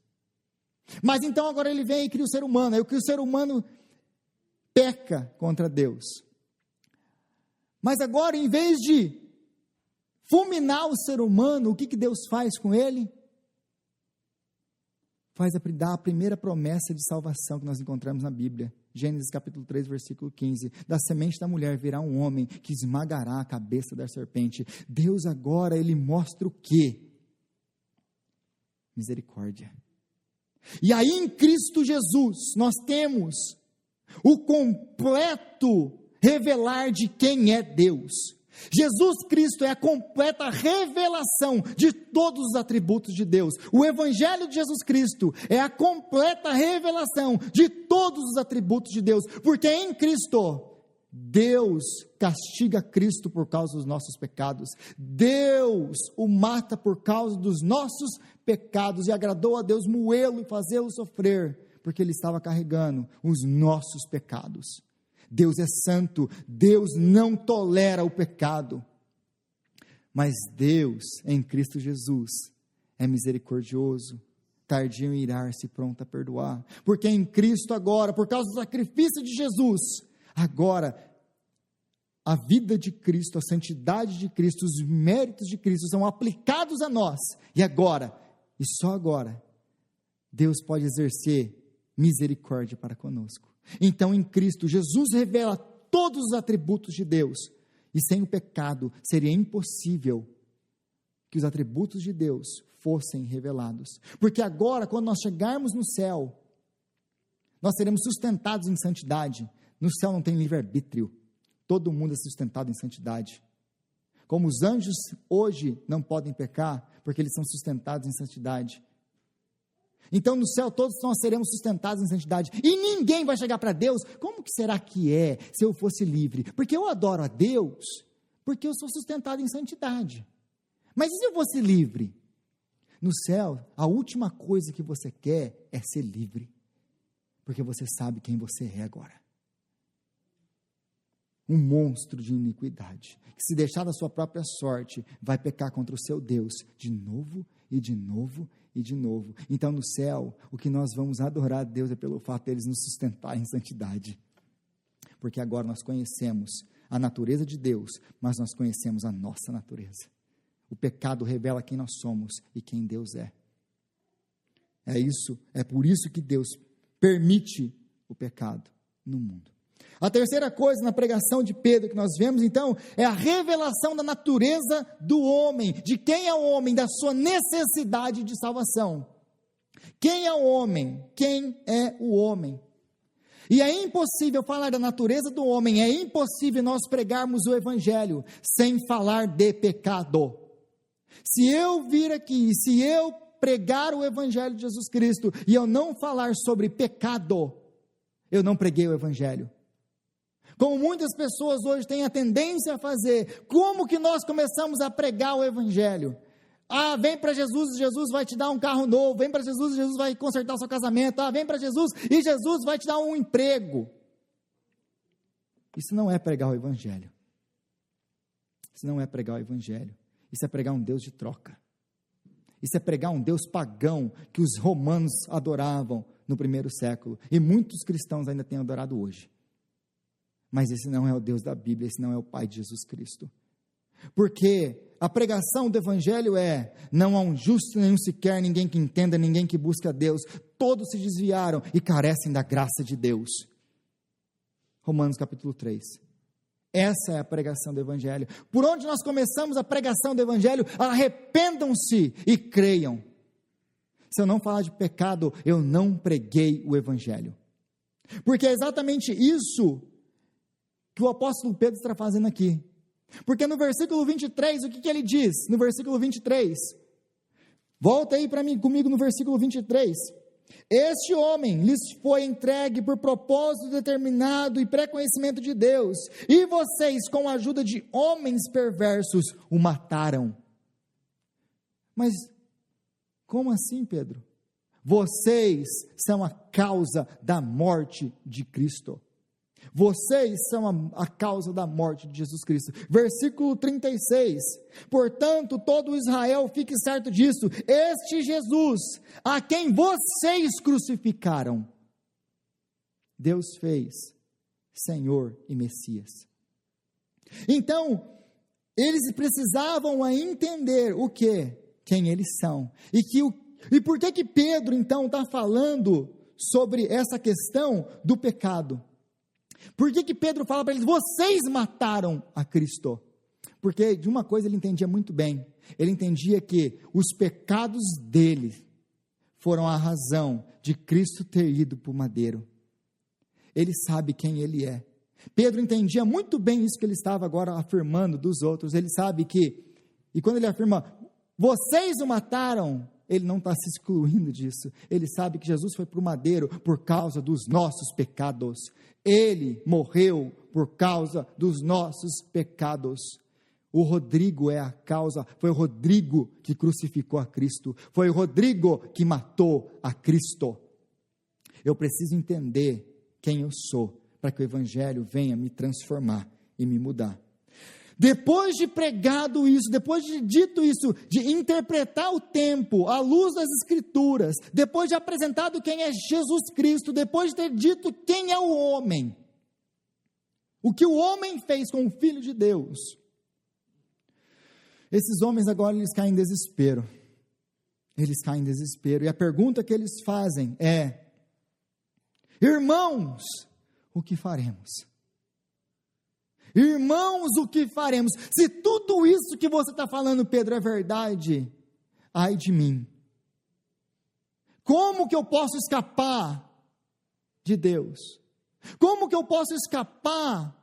Mas então agora ele vem e cria o ser humano, aí o que o ser humano peca contra Deus. Mas agora, em vez de fulminar o ser humano, o que Deus faz com ele? Dá a primeira promessa de salvação que nós encontramos na Bíblia. Gênesis capítulo 3, versículo 15. Da semente da mulher virá um homem que esmagará a cabeça da serpente. Deus agora, ele mostra o quê? Misericórdia. E aí em Cristo Jesus, nós temos o completo revelar de quem é Deus. Jesus Cristo é a completa revelação de todos os atributos de Deus. O Evangelho de Jesus Cristo é a completa revelação de todos os atributos de Deus, porque em Cristo, Deus castiga Cristo por causa dos nossos pecados, Deus o mata por causa dos nossos pecados, e agradou a Deus moê-lo e fazê-lo sofrer, porque ele estava carregando os nossos pecados. Deus é santo, Deus não tolera o pecado, mas Deus, em Cristo Jesus, é misericordioso, tardio em irar-se, pronto a perdoar, porque em Cristo agora, por causa do sacrifício de Jesus, agora, a vida de Cristo, a santidade de Cristo, os méritos de Cristo são aplicados a nós, e agora, e só agora, Deus pode exercer misericórdia para conosco. Então, em Cristo, Jesus revela todos os atributos de Deus, e sem o pecado, seria impossível que os atributos de Deus fossem revelados, porque agora, quando nós chegarmos no céu, nós seremos sustentados em santidade. No céu não tem livre-arbítrio, todo mundo é sustentado em santidade, como os anjos hoje não podem pecar, porque eles são sustentados em santidade. Então no céu todos nós seremos sustentados em santidade, e ninguém vai chegar para Deus, como que será que é, se eu fosse livre? Porque eu adoro a Deus, porque eu sou sustentado em santidade, mas e se eu fosse livre? No céu, a última coisa que você quer é ser livre, porque você sabe quem você é agora, um monstro de iniquidade, que se deixar da sua própria sorte, vai pecar contra o seu Deus, de novo, e de novo, e de novo. Então no céu, o que nós vamos adorar a Deus é pelo fato de eles nos sustentarem em santidade, porque agora nós conhecemos a natureza de Deus, mas nós conhecemos a nossa natureza. O pecado revela quem nós somos e quem Deus é. É por isso que Deus permite o pecado no mundo. A terceira coisa na pregação de Pedro que nós vemos, então, é a revelação da natureza do homem, de quem é o homem, da sua necessidade de salvação. Quem é o homem? Quem é o homem? E é impossível falar da natureza do homem, é impossível nós pregarmos o Evangelho sem falar de pecado. Se eu vir aqui, se eu pregar o Evangelho de Jesus Cristo, e eu não falar sobre pecado, eu não preguei o Evangelho. Como muitas pessoas hoje têm a tendência a fazer, como que nós começamos a pregar o Evangelho? Vem para Jesus, Jesus vai te dar um carro novo, vem para Jesus, Jesus vai consertar o seu casamento, vem para Jesus, e Jesus vai te dar um emprego. Isso não é pregar o Evangelho. Isso não é pregar o Evangelho. Isso é pregar um Deus de troca. Isso é pregar um Deus pagão que os romanos adoravam no primeiro século, e muitos cristãos ainda têm adorado hoje. Mas esse não é o Deus da Bíblia, esse não é o Pai de Jesus Cristo. Porque a pregação do Evangelho não há um justo nenhum sequer, ninguém que entenda, ninguém que busque a Deus. Todos se desviaram e carecem da graça de Deus. Romanos capítulo 3. Essa é a pregação do Evangelho. Por onde nós começamos a pregação do Evangelho? Arrependam-se e creiam. Se eu não falar de pecado, eu não preguei o Evangelho. Porque é exatamente isso que o apóstolo Pedro está fazendo aqui. Porque no versículo 23, o que ele diz? No versículo 23, volta aí para mim, comigo no versículo 23. Este homem lhes foi entregue por propósito determinado e pré-conhecimento de Deus, e vocês, com a ajuda de homens perversos, o mataram. Mas como assim, Pedro? Vocês são a causa da morte de Cristo. Vocês são a causa da morte de Jesus Cristo. Versículo 36. Portanto, todo Israel fique certo disso. Este Jesus, a quem vocês crucificaram, Deus fez Senhor e Messias. Então, eles precisavam entender o quê? Quem eles são. E por que Pedro, então, está falando sobre essa questão do pecado? Por que Pedro fala para eles, vocês mataram a Cristo? Porque de uma coisa ele entendia muito bem, ele entendia que os pecados dele foram a razão de Cristo ter ido para o madeiro. Ele sabe quem ele é. Pedro entendia muito bem isso que ele estava agora afirmando dos outros, ele sabe que, e quando ele afirma, vocês o mataram, ele não está se excluindo disso, ele sabe que Jesus foi para o madeiro por causa dos nossos pecados, ele morreu por causa dos nossos pecados. O Rodrigo é a causa, foi o Rodrigo que crucificou a Cristo, foi o Rodrigo que matou a Cristo. Eu preciso entender quem eu sou, para que o Evangelho venha me transformar e me mudar. Depois de pregado isso, depois de dito isso, de interpretar o tempo à luz das Escrituras, depois de apresentado quem é Jesus Cristo, depois de ter dito quem é o homem, o que o homem fez com o Filho de Deus, esses homens agora eles caem em desespero, e a pergunta que eles fazem é, irmãos, o que faremos? Irmãos, o que faremos? Se tudo isso que você está falando, Pedro, é verdade, ai de mim. Como que eu posso escapar de Deus? Como que eu posso escapar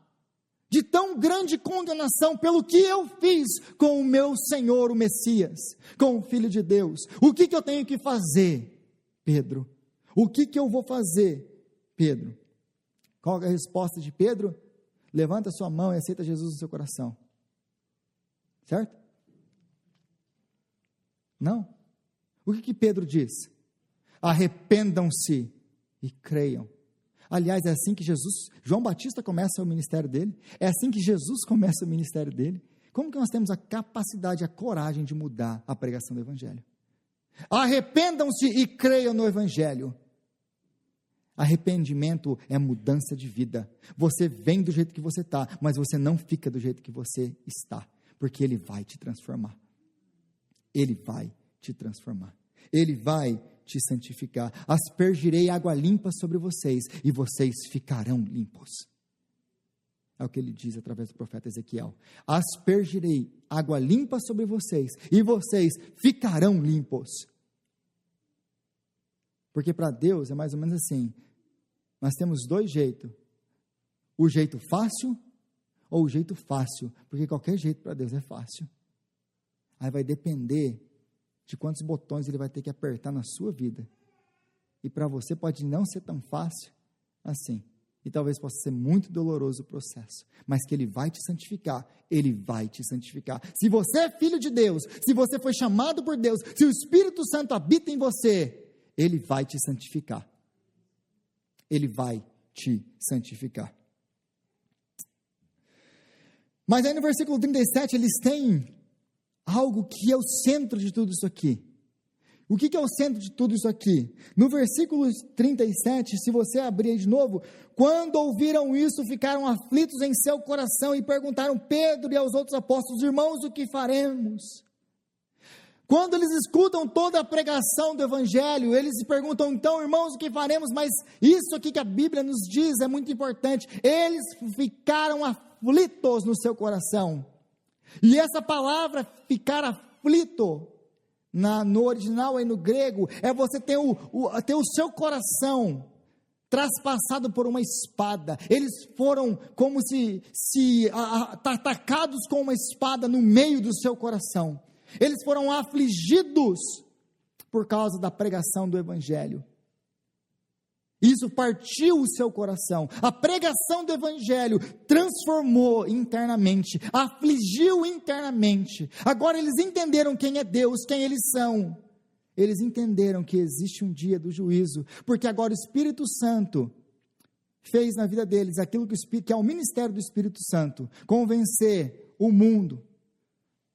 de tão grande condenação pelo que eu fiz com o meu Senhor, o Messias, com o Filho de Deus? O que eu tenho que fazer, Pedro? O que eu vou fazer, Pedro? Qual é a resposta de Pedro? Levanta sua mão e aceita Jesus no seu coração. Certo? Não? O que Pedro diz? Arrependam-se e creiam. Aliás, é assim que João Batista começa o ministério dele, é assim que Jesus começa o ministério dele. Como que nós temos a capacidade, a coragem de mudar a pregação do Evangelho? Arrependam-se e creiam no Evangelho. Arrependimento é mudança de vida. Você vem do jeito que você está, mas você não fica do jeito que você está, porque Ele vai te transformar. Ele vai te transformar. Ele vai te santificar. Aspergirei água limpa sobre vocês, e vocês ficarão limpos. É o que ele diz através do profeta Ezequiel. Aspergirei água limpa sobre vocês, e vocês ficarão limpos. Porque para Deus é mais ou menos assim, nós temos dois jeitos, o jeito fácil ou o jeito fácil, porque qualquer jeito para Deus é fácil. Aí vai depender de quantos botões Ele vai ter que apertar na sua vida, e para você pode não ser tão fácil assim, e talvez possa ser muito doloroso o processo, mas que Ele vai te santificar, Ele vai te santificar. Se você é filho de Deus, se você foi chamado por Deus, se o Espírito Santo habita em você, Ele vai te santificar. Ele vai te santificar. Mas aí no versículo 37, eles têm algo que é o centro de tudo isso aqui. O que é o centro de tudo isso aqui? No versículo 37, se você abrir de novo, quando ouviram isso, ficaram aflitos em seu coração e perguntaram Pedro e aos outros apóstolos, irmãos, o que faremos? Quando eles escutam toda a pregação do Evangelho, eles se perguntam, então, irmãos, o que faremos? Mas isso aqui que a Bíblia nos diz é muito importante. Eles ficaram aflitos no seu coração. E essa palavra, ficar aflito, no original e no grego, é você ter o seu coração traspassado por uma espada. Eles foram como se atacados com uma espada no meio do seu coração. Eles foram afligidos por causa da pregação do Evangelho. Isso partiu o seu coração. A pregação do evangelho transformou internamente, afligiu internamente. Agora eles entenderam quem é Deus, quem eles são. Eles entenderam que existe um dia do juízo, porque agora o Espírito Santo fez na vida deles aquilo que é o ministério do Espírito Santo, convencer o mundo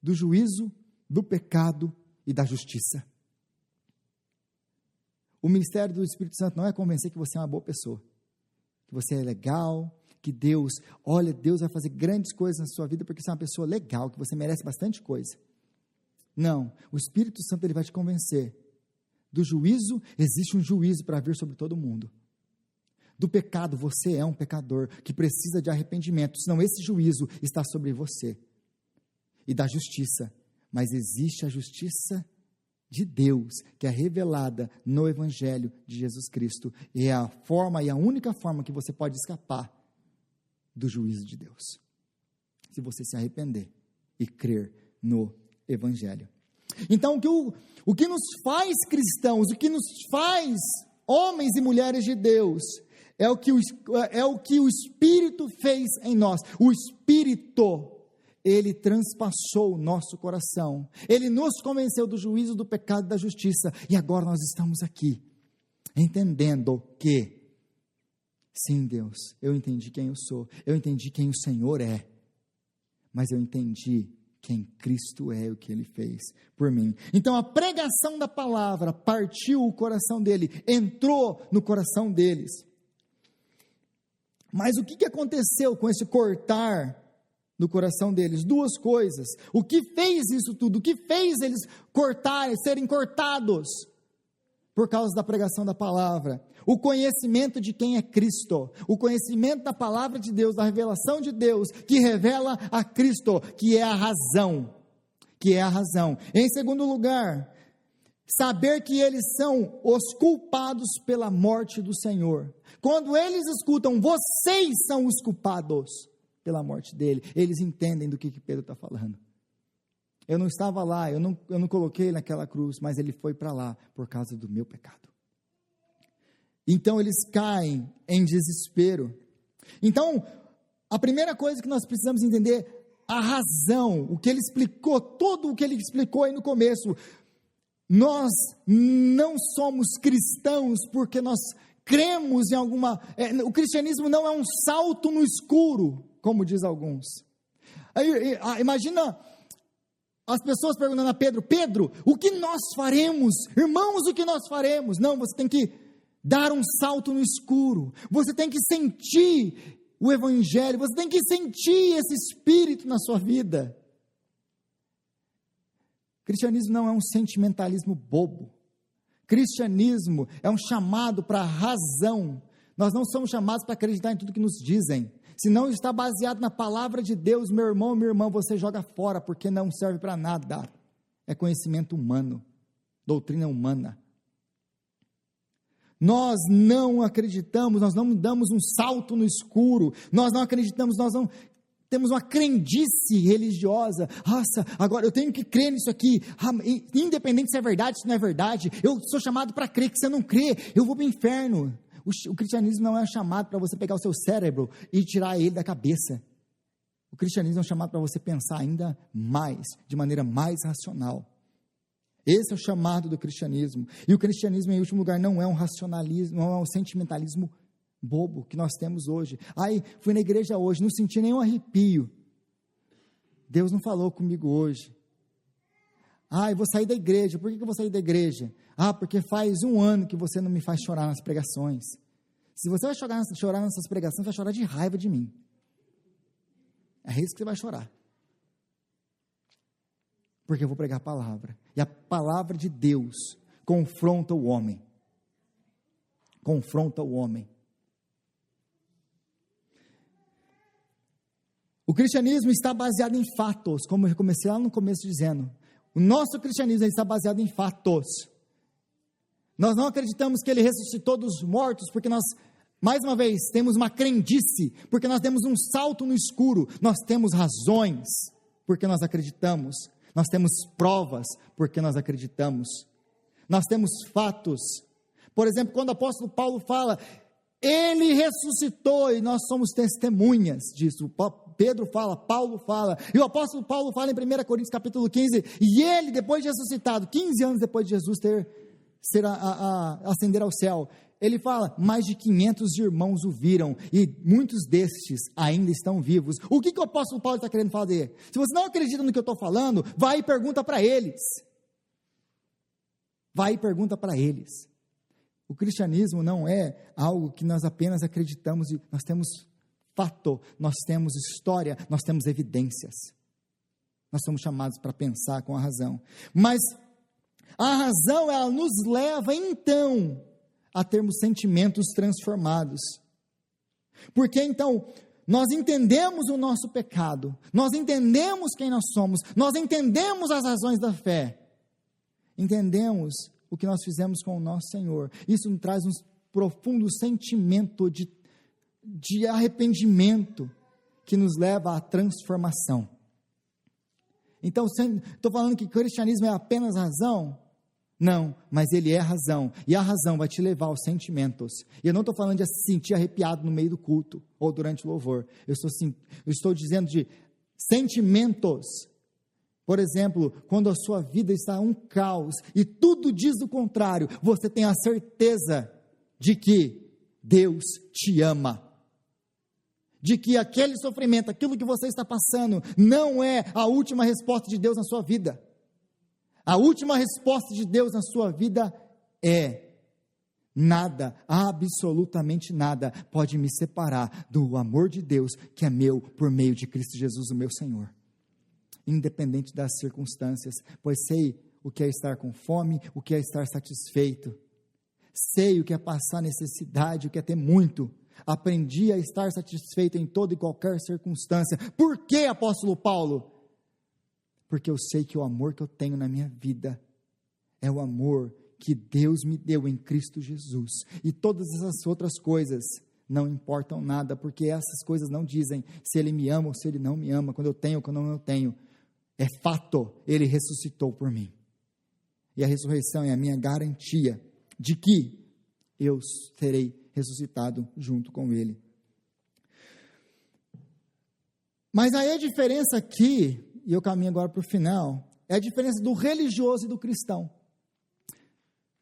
do juízo, do pecado e da justiça. O ministério do Espírito Santo não é convencer que você é uma boa pessoa, que você é legal, que Deus vai fazer grandes coisas na sua vida porque você é uma pessoa legal, que você merece bastante coisa. Não, o Espírito Santo ele vai te convencer. Do juízo, existe um juízo para vir sobre todo mundo. Do pecado, você é um pecador que precisa de arrependimento, senão esse juízo está sobre você. E da justiça, mas existe a justiça de Deus, que é revelada no Evangelho de Jesus Cristo, e é a forma e a única forma que você pode escapar do juízo de Deus, se você se arrepender e crer no Evangelho. Então, o que nos faz cristãos, o que nos faz homens e mulheres de Deus, é o que o Espírito fez em nós. O Espírito, ele transpassou o nosso coração, ele nos convenceu do juízo, do pecado e da justiça, e agora nós estamos aqui, entendendo que, sim, Deus, eu entendi quem eu sou, eu entendi quem o Senhor é, mas eu entendi quem Cristo é, o que Ele fez por mim. Então a pregação da palavra partiu o coração dele, entrou no coração deles. Mas o que aconteceu com esse cortar no coração deles? Duas coisas. O que fez isso tudo? O que fez eles serem cortados? Por causa da pregação da palavra. O conhecimento de quem é Cristo, o conhecimento da palavra de Deus, da revelação de Deus, que revela a Cristo, que é a razão, Em segundo lugar, saber que eles são os culpados pela morte do Senhor. Quando eles escutam, vocês são os culpados pela morte dele, eles entendem do que Pedro está falando. Eu não estava lá, eu não coloquei naquela cruz, mas ele foi para lá por causa do meu pecado. Então eles caem em desespero. Então, a primeira coisa que nós precisamos entender, a razão, o que ele explicou, tudo o que ele explicou aí no começo. Nós não somos cristãos porque nós cremos em alguma... o cristianismo não é um salto no escuro, como diz alguns. Imagina as pessoas perguntando a Pedro, o que nós faremos? Irmãos, o que nós faremos? Não, você tem que dar um salto no escuro, você tem que sentir o Evangelho, você tem que sentir esse Espírito na sua vida. Cristianismo não é um sentimentalismo bobo, cristianismo é um chamado para a razão. Nós não somos chamados para acreditar em tudo que nos dizem. Se não está baseado na palavra de Deus, meu irmão, minha irmã, você joga fora, porque não serve para nada. É conhecimento humano, doutrina humana. Nós não acreditamos, nós não damos um salto no escuro, nós não acreditamos, nós não temos uma crendice religiosa. Nossa, agora eu tenho que crer nisso aqui, independente se é verdade, se não é verdade, eu sou chamado para crer, que se eu não crer, eu vou para o inferno. O cristianismo não é um chamado para você pegar o seu cérebro e tirar ele da cabeça. O cristianismo é um chamado para você pensar ainda mais, de maneira mais racional. Esse é o chamado do cristianismo. E o cristianismo, em último lugar, não é um racionalismo, não é um sentimentalismo bobo que nós temos hoje. Fui na igreja hoje, não senti nenhum arrepio. Deus não falou comigo hoje. Eu vou sair da igreja. Por que eu vou sair da igreja? Porque faz 1 ano que você não me faz chorar nas pregações. Se você vai chorar nessas pregações, você vai chorar de raiva de mim. É isso que você vai chorar. Porque eu vou pregar a palavra. E a palavra de Deus confronta o homem. Confronta o homem. O cristianismo está baseado em fatos, como eu comecei lá no começo dizendo. O nosso cristianismo está baseado em fatos. Nós não acreditamos que ele ressuscitou dos mortos, porque nós, mais uma vez, temos uma crendice, porque nós demos um salto no escuro. Nós temos razões, porque nós acreditamos. Nós temos provas, porque nós acreditamos. Nós temos fatos, Por exemplo, quando o apóstolo Paulo fala, ele ressuscitou e nós somos testemunhas disso. Pedro fala, Paulo fala, e o apóstolo Paulo fala em 1 Coríntios capítulo 15, e ele, depois de ressuscitado, 15 anos depois de Jesus ascender ao céu, ele fala, mais de 500 irmãos o viram, e muitos destes ainda estão vivos. O que o apóstolo Paulo está querendo fazer? Se você não acredita no que eu estou falando, vai e pergunta para eles. Vai e pergunta para eles. O cristianismo não é algo que nós apenas acreditamos, e nós temos fato, nós temos história, nós temos evidências. Nós somos chamados para pensar com a razão. Mas a razão, ela nos leva então a termos sentimentos transformados. Porque então nós entendemos o nosso pecado, nós entendemos quem nós somos, nós entendemos as razões da fé, entendemos o que nós fizemos com o nosso Senhor. Isso nos traz um profundo sentimento de arrependimento que nos leva à transformação. Então, estou falando que o cristianismo é apenas razão? Não, mas ele é razão, e a razão vai te levar aos sentimentos. E eu não estou falando de se sentir arrepiado no meio do culto, ou durante o louvor, eu estou dizendo de sentimentos. Por exemplo, quando a sua vida está um caos, e tudo diz o contrário, você tem a certeza de que Deus te ama, de que aquele sofrimento, aquilo que você está passando, não é a última resposta de Deus na sua vida. A última resposta de Deus na sua vida é: nada, absolutamente nada, pode me separar do amor de Deus, que é meu, por meio de Cristo Jesus, o meu Senhor. Independente das circunstâncias, pois sei o que é estar com fome, o que é estar satisfeito. Sei o que é passar necessidade, o que é ter muito. Aprendi a estar satisfeito em toda e qualquer circunstância. Por que, apóstolo Paulo? Porque eu sei que o amor que eu tenho na minha vida é o amor que Deus me deu em Cristo Jesus. E todas essas outras coisas não importam nada, porque essas coisas não dizem se Ele me ama ou se Ele não me ama, quando eu tenho ou quando eu não tenho. É fato, Ele ressuscitou por mim. E a ressurreição é a minha garantia de que eu serei ressuscitado junto com Ele. Mas aí a diferença aqui, e eu caminho agora para o final, é a diferença do religioso e do cristão.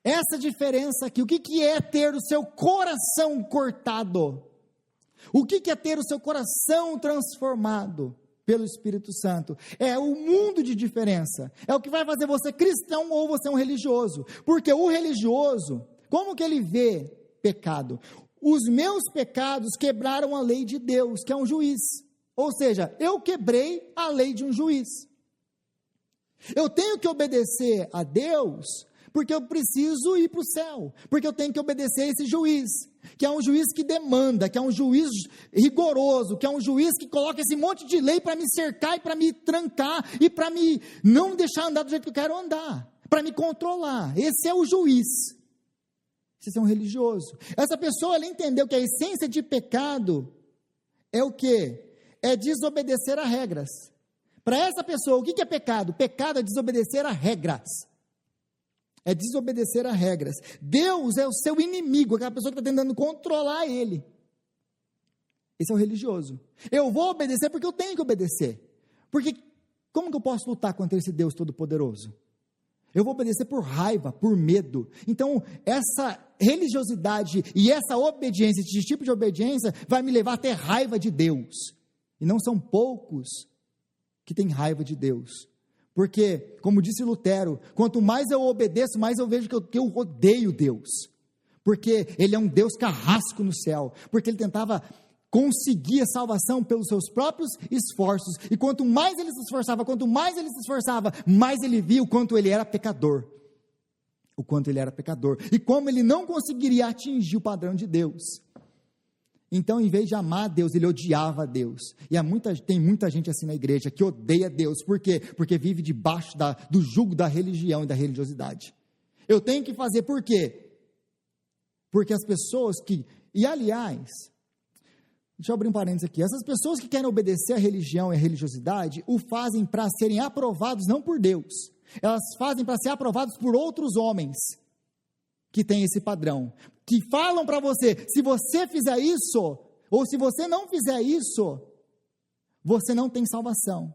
Essa diferença aqui, o que é ter o seu coração cortado? O que é ter o seu coração transformado pelo Espírito Santo? É o mundo de diferença, é o que vai fazer você cristão ou você um religioso, porque o religioso, como que ele vê pecado? Os meus pecados quebraram a lei de Deus, que é um juiz. Ou seja, eu quebrei a lei de um juiz. Eu tenho que obedecer a Deus, porque eu preciso ir para o céu, porque eu tenho que obedecer a esse juiz, que é um juiz que demanda, que é um juiz rigoroso, que é um juiz que coloca esse monte de lei para me cercar e para me trancar, e para me não deixar andar do jeito que eu quero andar, para me controlar. Esse é o juiz. Esse é um religioso. Essa pessoa, ela entendeu que a essência de pecado é o quê? É desobedecer a regras. Para essa pessoa, o que é pecado? Pecado é desobedecer a regras. É desobedecer a regras. Deus é o seu inimigo, aquela pessoa que está tentando controlar ele. Esse é o religioso. Eu vou obedecer porque eu tenho que obedecer. Porque como que eu posso lutar contra esse Deus todo-poderoso? Eu vou obedecer por raiva, por medo. Então, essa religiosidade e essa obediência, esse tipo de obediência, vai me levar a ter raiva de Deus. E não são poucos que têm raiva de Deus. Porque, como disse Lutero, quanto mais eu obedeço, mais eu vejo que eu odeio Deus. Porque Ele é um Deus carrasco no céu. Porque Ele tentava conseguir a salvação pelos seus próprios esforços. E quanto mais Ele se esforçava, mais Ele viu o quanto Ele era pecador. O quanto Ele era pecador. E como Ele não conseguiria atingir o padrão de Deus. Então, em vez de amar a Deus, ele odiava a Deus. E tem muita gente assim na igreja que odeia Deus. Por quê? Porque vive debaixo do jugo da religião e da religiosidade. Eu tenho que fazer por quê? Porque as pessoas que... E aliás, deixa eu abrir um parênteses aqui. Essas pessoas que querem obedecer à religião e à religiosidade, o fazem para serem aprovados não por Deus. Elas fazem para ser aprovados por outros homens. que têm esse padrão, que falam para você, se você fizer isso, ou se você não fizer isso, você não tem salvação.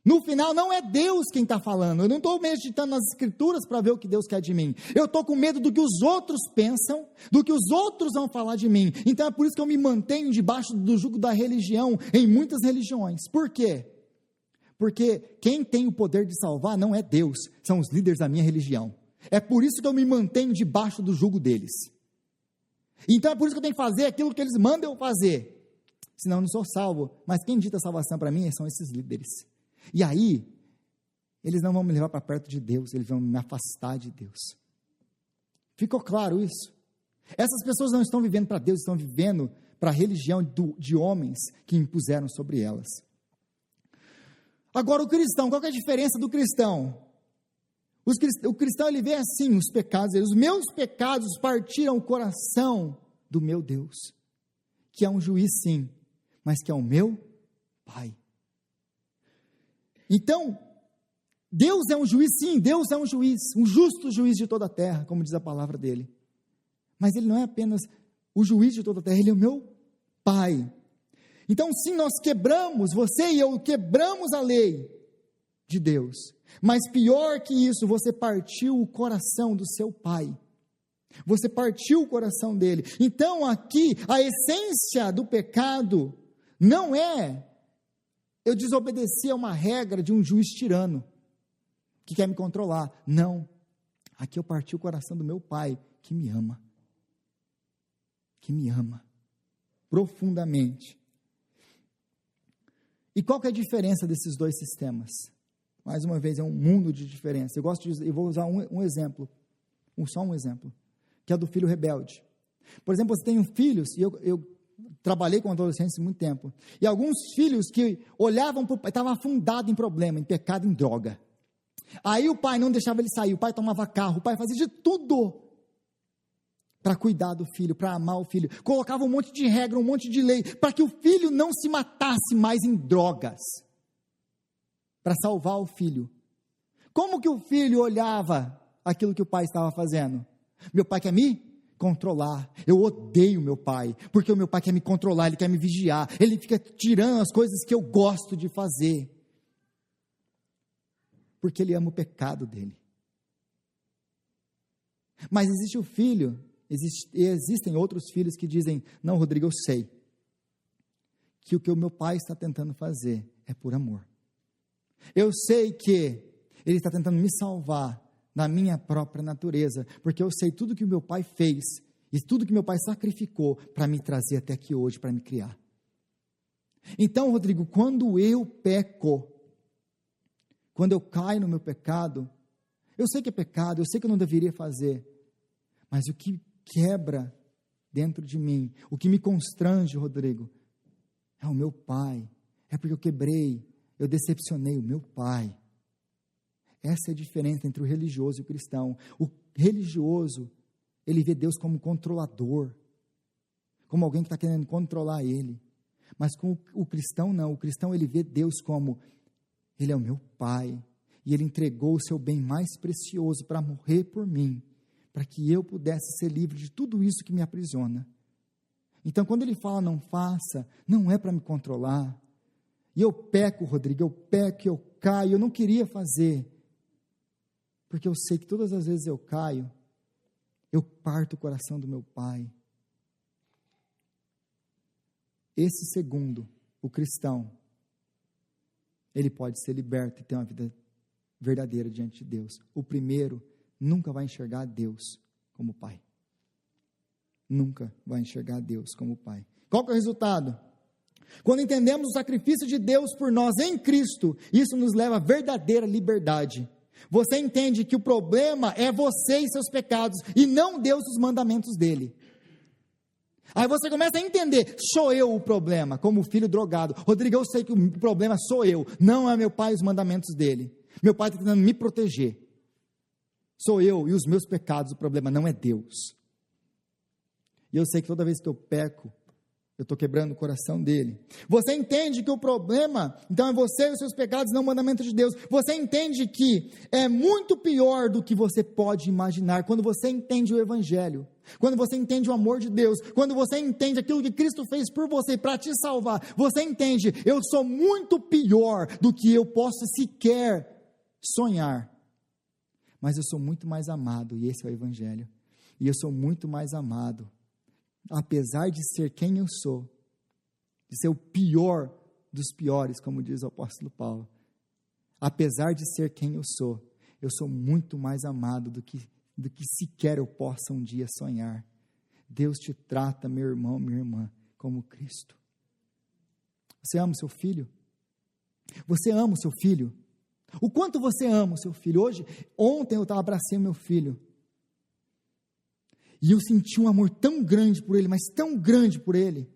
No final, não é Deus quem está falando. Eu não estou meditando nas Escrituras para ver o que Deus quer de mim. Eu estou com medo do que os outros pensam, do que os outros vão falar de mim. Então é por isso que eu me mantenho debaixo do jugo da religião, em muitas religiões. Por quê? Porque quem tem o poder de salvar não é Deus, são os líderes da minha religião. É por isso que eu me mantenho debaixo do jugo deles. Então é por isso que eu tenho que fazer aquilo que eles mandam eu fazer. Senão eu não sou salvo. Mas quem dita a salvação para mim são esses líderes. E aí, eles não vão me levar para perto de Deus, eles vão me afastar de Deus. Ficou claro isso? Essas pessoas não estão vivendo para Deus, estão vivendo para a religião de homens que impuseram sobre elas. Agora o cristão, qual que é a diferença do cristão? O cristão, ele vê assim os pecados, os meus pecados partiram o coração do meu Deus, que é um juiz sim, mas que é o meu Pai. Então, Deus é um juiz, sim, Deus é um juiz, um justo juiz de toda a terra, como diz a palavra dele. Mas ele não é apenas o juiz de toda a terra, ele é o meu Pai. Então, sim, nós quebramos, você e eu quebramos a lei de Deus. Mas pior que isso, você partiu o coração do seu Pai. Você partiu o coração dele. Então, aqui, a essência do pecado não é eu desobedeci a uma regra de um juiz tirano, que quer me controlar. Não. Aqui eu parti o coração do meu Pai, que me ama. Que me ama. Profundamente. E qual que é a diferença desses dois sistemas? Mais uma vez, é um mundo de diferença. Eu vou usar um exemplo. Só um exemplo. Que é do filho rebelde. Por exemplo, você tem filhos, e eu trabalhei com adolescentes há muito tempo, e alguns filhos que olhavam para o pai, estavam afundados em problema, em pecado, em droga. Aí o pai não deixava ele sair, o pai tomava carro, o pai fazia de tudo para cuidar do filho, para amar o filho, colocava um monte de regra, um monte de lei, para que o filho não se matasse mais em drogas, para salvar o filho. Como que o filho olhava aquilo que o pai estava fazendo? Meu pai quer me controlar, eu odeio meu pai, porque o meu pai quer me controlar, ele quer me vigiar, ele fica tirando as coisas que eu gosto de fazer, porque ele ama o pecado dele. Mas existe o filho, existem outros filhos que dizem, não, Rodrigo, eu sei, que o que o meu pai está tentando fazer é por amor, eu sei que ele está tentando me salvar, na minha própria natureza, porque eu sei tudo que o meu pai fez, e tudo que meu pai sacrificou, para me trazer até aqui hoje, para me criar. Então, Rodrigo, quando eu peco, quando eu caio no meu pecado, eu sei que é pecado, eu sei que eu não deveria fazer, mas o que quebra dentro de mim, o que me constrange, Rodrigo, é o meu pai, é porque eu quebrei, eu decepcionei o meu pai. Essa é a diferença entre o religioso e o cristão. O religioso, ele vê Deus como controlador, como alguém que está querendo controlar ele. Mas com o cristão não, o cristão ele vê Deus como, ele é o meu Pai, e ele entregou o seu bem mais precioso para morrer por mim, para que eu pudesse ser livre de tudo isso que me aprisiona. Então quando ele fala não faça, não é para me controlar. E eu peco, Rodrigo, eu peco, eu caio, eu não queria fazer, porque eu sei que todas as vezes eu caio, eu parto o coração do meu Pai. Esse segundo, o cristão, ele pode ser liberto e ter uma vida verdadeira diante de Deus. O primeiro nunca vai enxergar Deus como Pai. Nunca vai enxergar Deus como Pai. Qual que é o resultado? Quando entendemos o sacrifício de Deus por nós em Cristo, isso nos leva à verdadeira liberdade. Você entende que o problema é você e seus pecados, e não Deus e os mandamentos dele. Aí você começa a entender, sou eu o problema, como o filho drogado. Rodrigo, eu sei que o problema sou eu, não é meu pai e os mandamentos dele. Meu pai está tentando me proteger. Sou eu e os meus pecados, o problema não é Deus. E eu sei que toda vez que eu peco, Eu estou quebrando o coração dele. Você entende que o problema, então, é você e os seus pecados, não o mandamento de Deus. Você entende que é muito pior do que você pode imaginar. Quando você entende o Evangelho, quando você entende o amor de Deus, quando você entende aquilo que Cristo fez por você, para te salvar, você entende, eu sou muito pior do que eu posso sequer sonhar. Mas eu sou muito mais amado, e esse é o Evangelho. E eu sou muito mais amado, apesar de ser quem eu sou, de ser o pior dos piores, como diz o apóstolo Paulo. Apesar de ser quem eu sou muito mais amado do que sequer eu possa um dia sonhar. Deus te trata, meu irmão, minha irmã, como Cristo. Você ama o seu filho? Você ama o seu filho? O quanto você ama o seu filho? Ontem eu abracei o meu filho, e eu senti um amor tão grande por ele, mas tão grande por ele.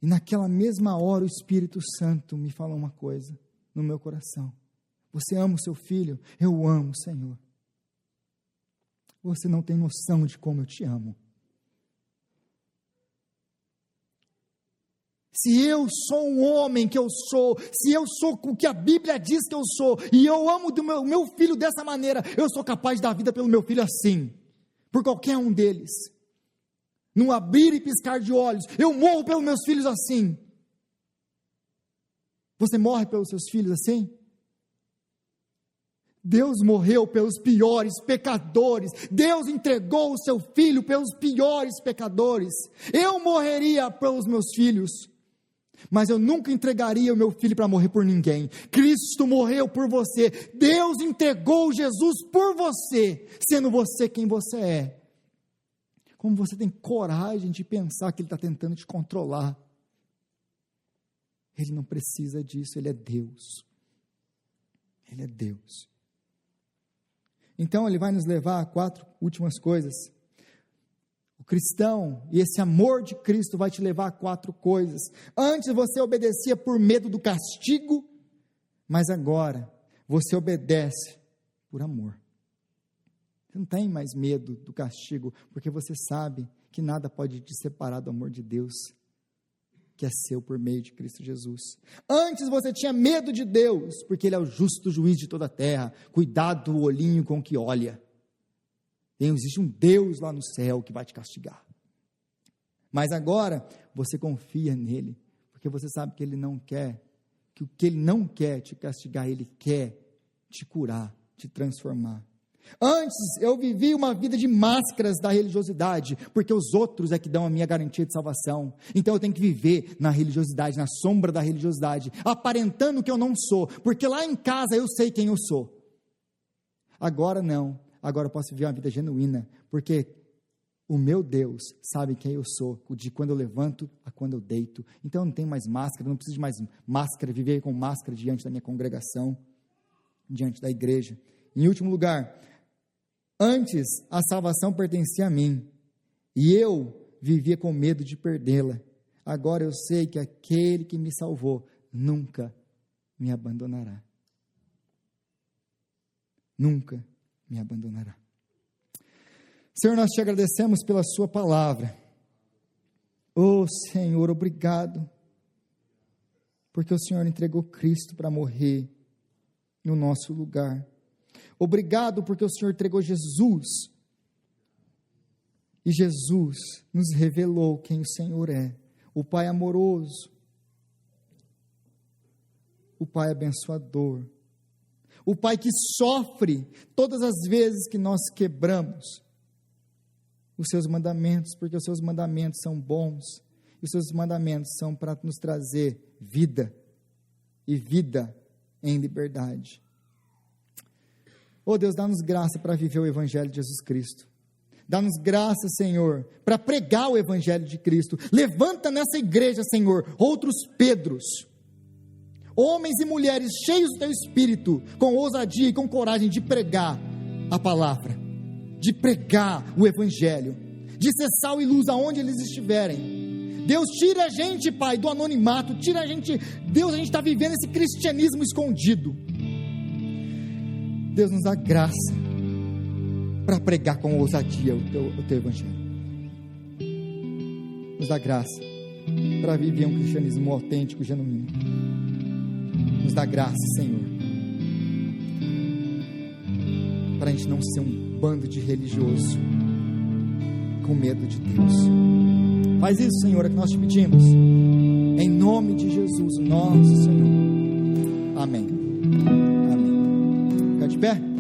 E naquela mesma hora o Espírito Santo me falou uma coisa no meu coração. Você ama o seu filho? Eu amo, Senhor. Você não tem noção de como eu te amo. Se eu sou um homem que eu sou, se eu sou o que a Bíblia diz que eu sou, e eu amo do meu filho dessa maneira, eu sou capaz de dar vida pelo meu filho assim, por qualquer um deles, num abrir e piscar de olhos. Eu morro pelos meus filhos assim. Você morre pelos seus filhos assim? Deus morreu pelos piores pecadores. Deus entregou o seu filho pelos piores pecadores. Eu morreria pelos meus filhos, mas eu nunca entregaria o meu filho para morrer por ninguém. Cristo morreu por você. Deus entregou Jesus por você, sendo você quem você é. Como você tem coragem de pensar que Ele está tentando te controlar? Ele não precisa disso, Ele é Deus. Ele é Deus. Então Ele vai nos levar a 4 últimas coisas. O cristão, e esse amor de Cristo vai te levar a 4 coisas. Antes você obedecia por medo do castigo, mas agora você obedece por amor. Você não tem mais medo do castigo, porque você sabe que nada pode te separar do amor de Deus, que é seu por meio de Cristo Jesus. Antes você tinha medo de Deus, porque Ele é o justo juiz de toda a terra. Cuidado do olhinho com que olha. Existe um Deus lá no céu que vai te castigar. Mas agora você confia nele, porque você sabe que Ele não quer, que o que Ele não quer te castigar, Ele quer te curar, te transformar. Antes eu vivi uma vida de máscaras da religiosidade, porque os outros é que dão a minha garantia de salvação. Então eu tenho que viver na religiosidade, na sombra da religiosidade, aparentando que eu não sou, porque lá em casa eu sei quem eu sou. Agora não, agora eu posso viver uma vida genuína, porque o meu Deus sabe quem eu sou, de quando eu levanto a quando eu deito. Então eu não tenho mais máscara, não preciso de mais máscara, viver com máscara diante da minha congregação, diante da igreja. Em último lugar, antes a salvação pertencia a mim, e eu vivia com medo de perdê-la. Agora eu sei que aquele que me salvou nunca me abandonará. Nunca me abandonará. Senhor, nós te agradecemos pela sua palavra. Oh Senhor, obrigado, porque o Senhor entregou Cristo para morrer no nosso lugar. Obrigado porque o Senhor entregou Jesus, e Jesus nos revelou quem o Senhor é, o Pai amoroso, o Pai abençoador, o Pai que sofre todas as vezes que nós quebramos os seus mandamentos, porque os seus mandamentos são bons, e os seus mandamentos são para nos trazer vida, e vida em liberdade. Oh Deus, dá-nos graça para viver o Evangelho de Jesus Cristo. Dá-nos graça, Senhor, para pregar o Evangelho de Cristo. Levanta nessa igreja, Senhor, outros Pedros, homens e mulheres cheios do Teu Espírito, com ousadia e com coragem de pregar a palavra, de pregar o Evangelho, de ser sal e luz aonde eles estiverem. Deus, tira a gente, Pai, do anonimato, tira a gente, Deus, a gente está vivendo esse cristianismo escondido. Deus, nos dá graça para pregar com ousadia o teu Evangelho. Nos dá graça para viver um cristianismo autêntico, genuíno. Nos dá graça, Senhor, para a gente não ser um bando de religioso com medo de Deus. Faz isso, Senhor, é que nós te pedimos, em nome de Jesus, nosso Senhor. Amém. Amém. Fica de pé.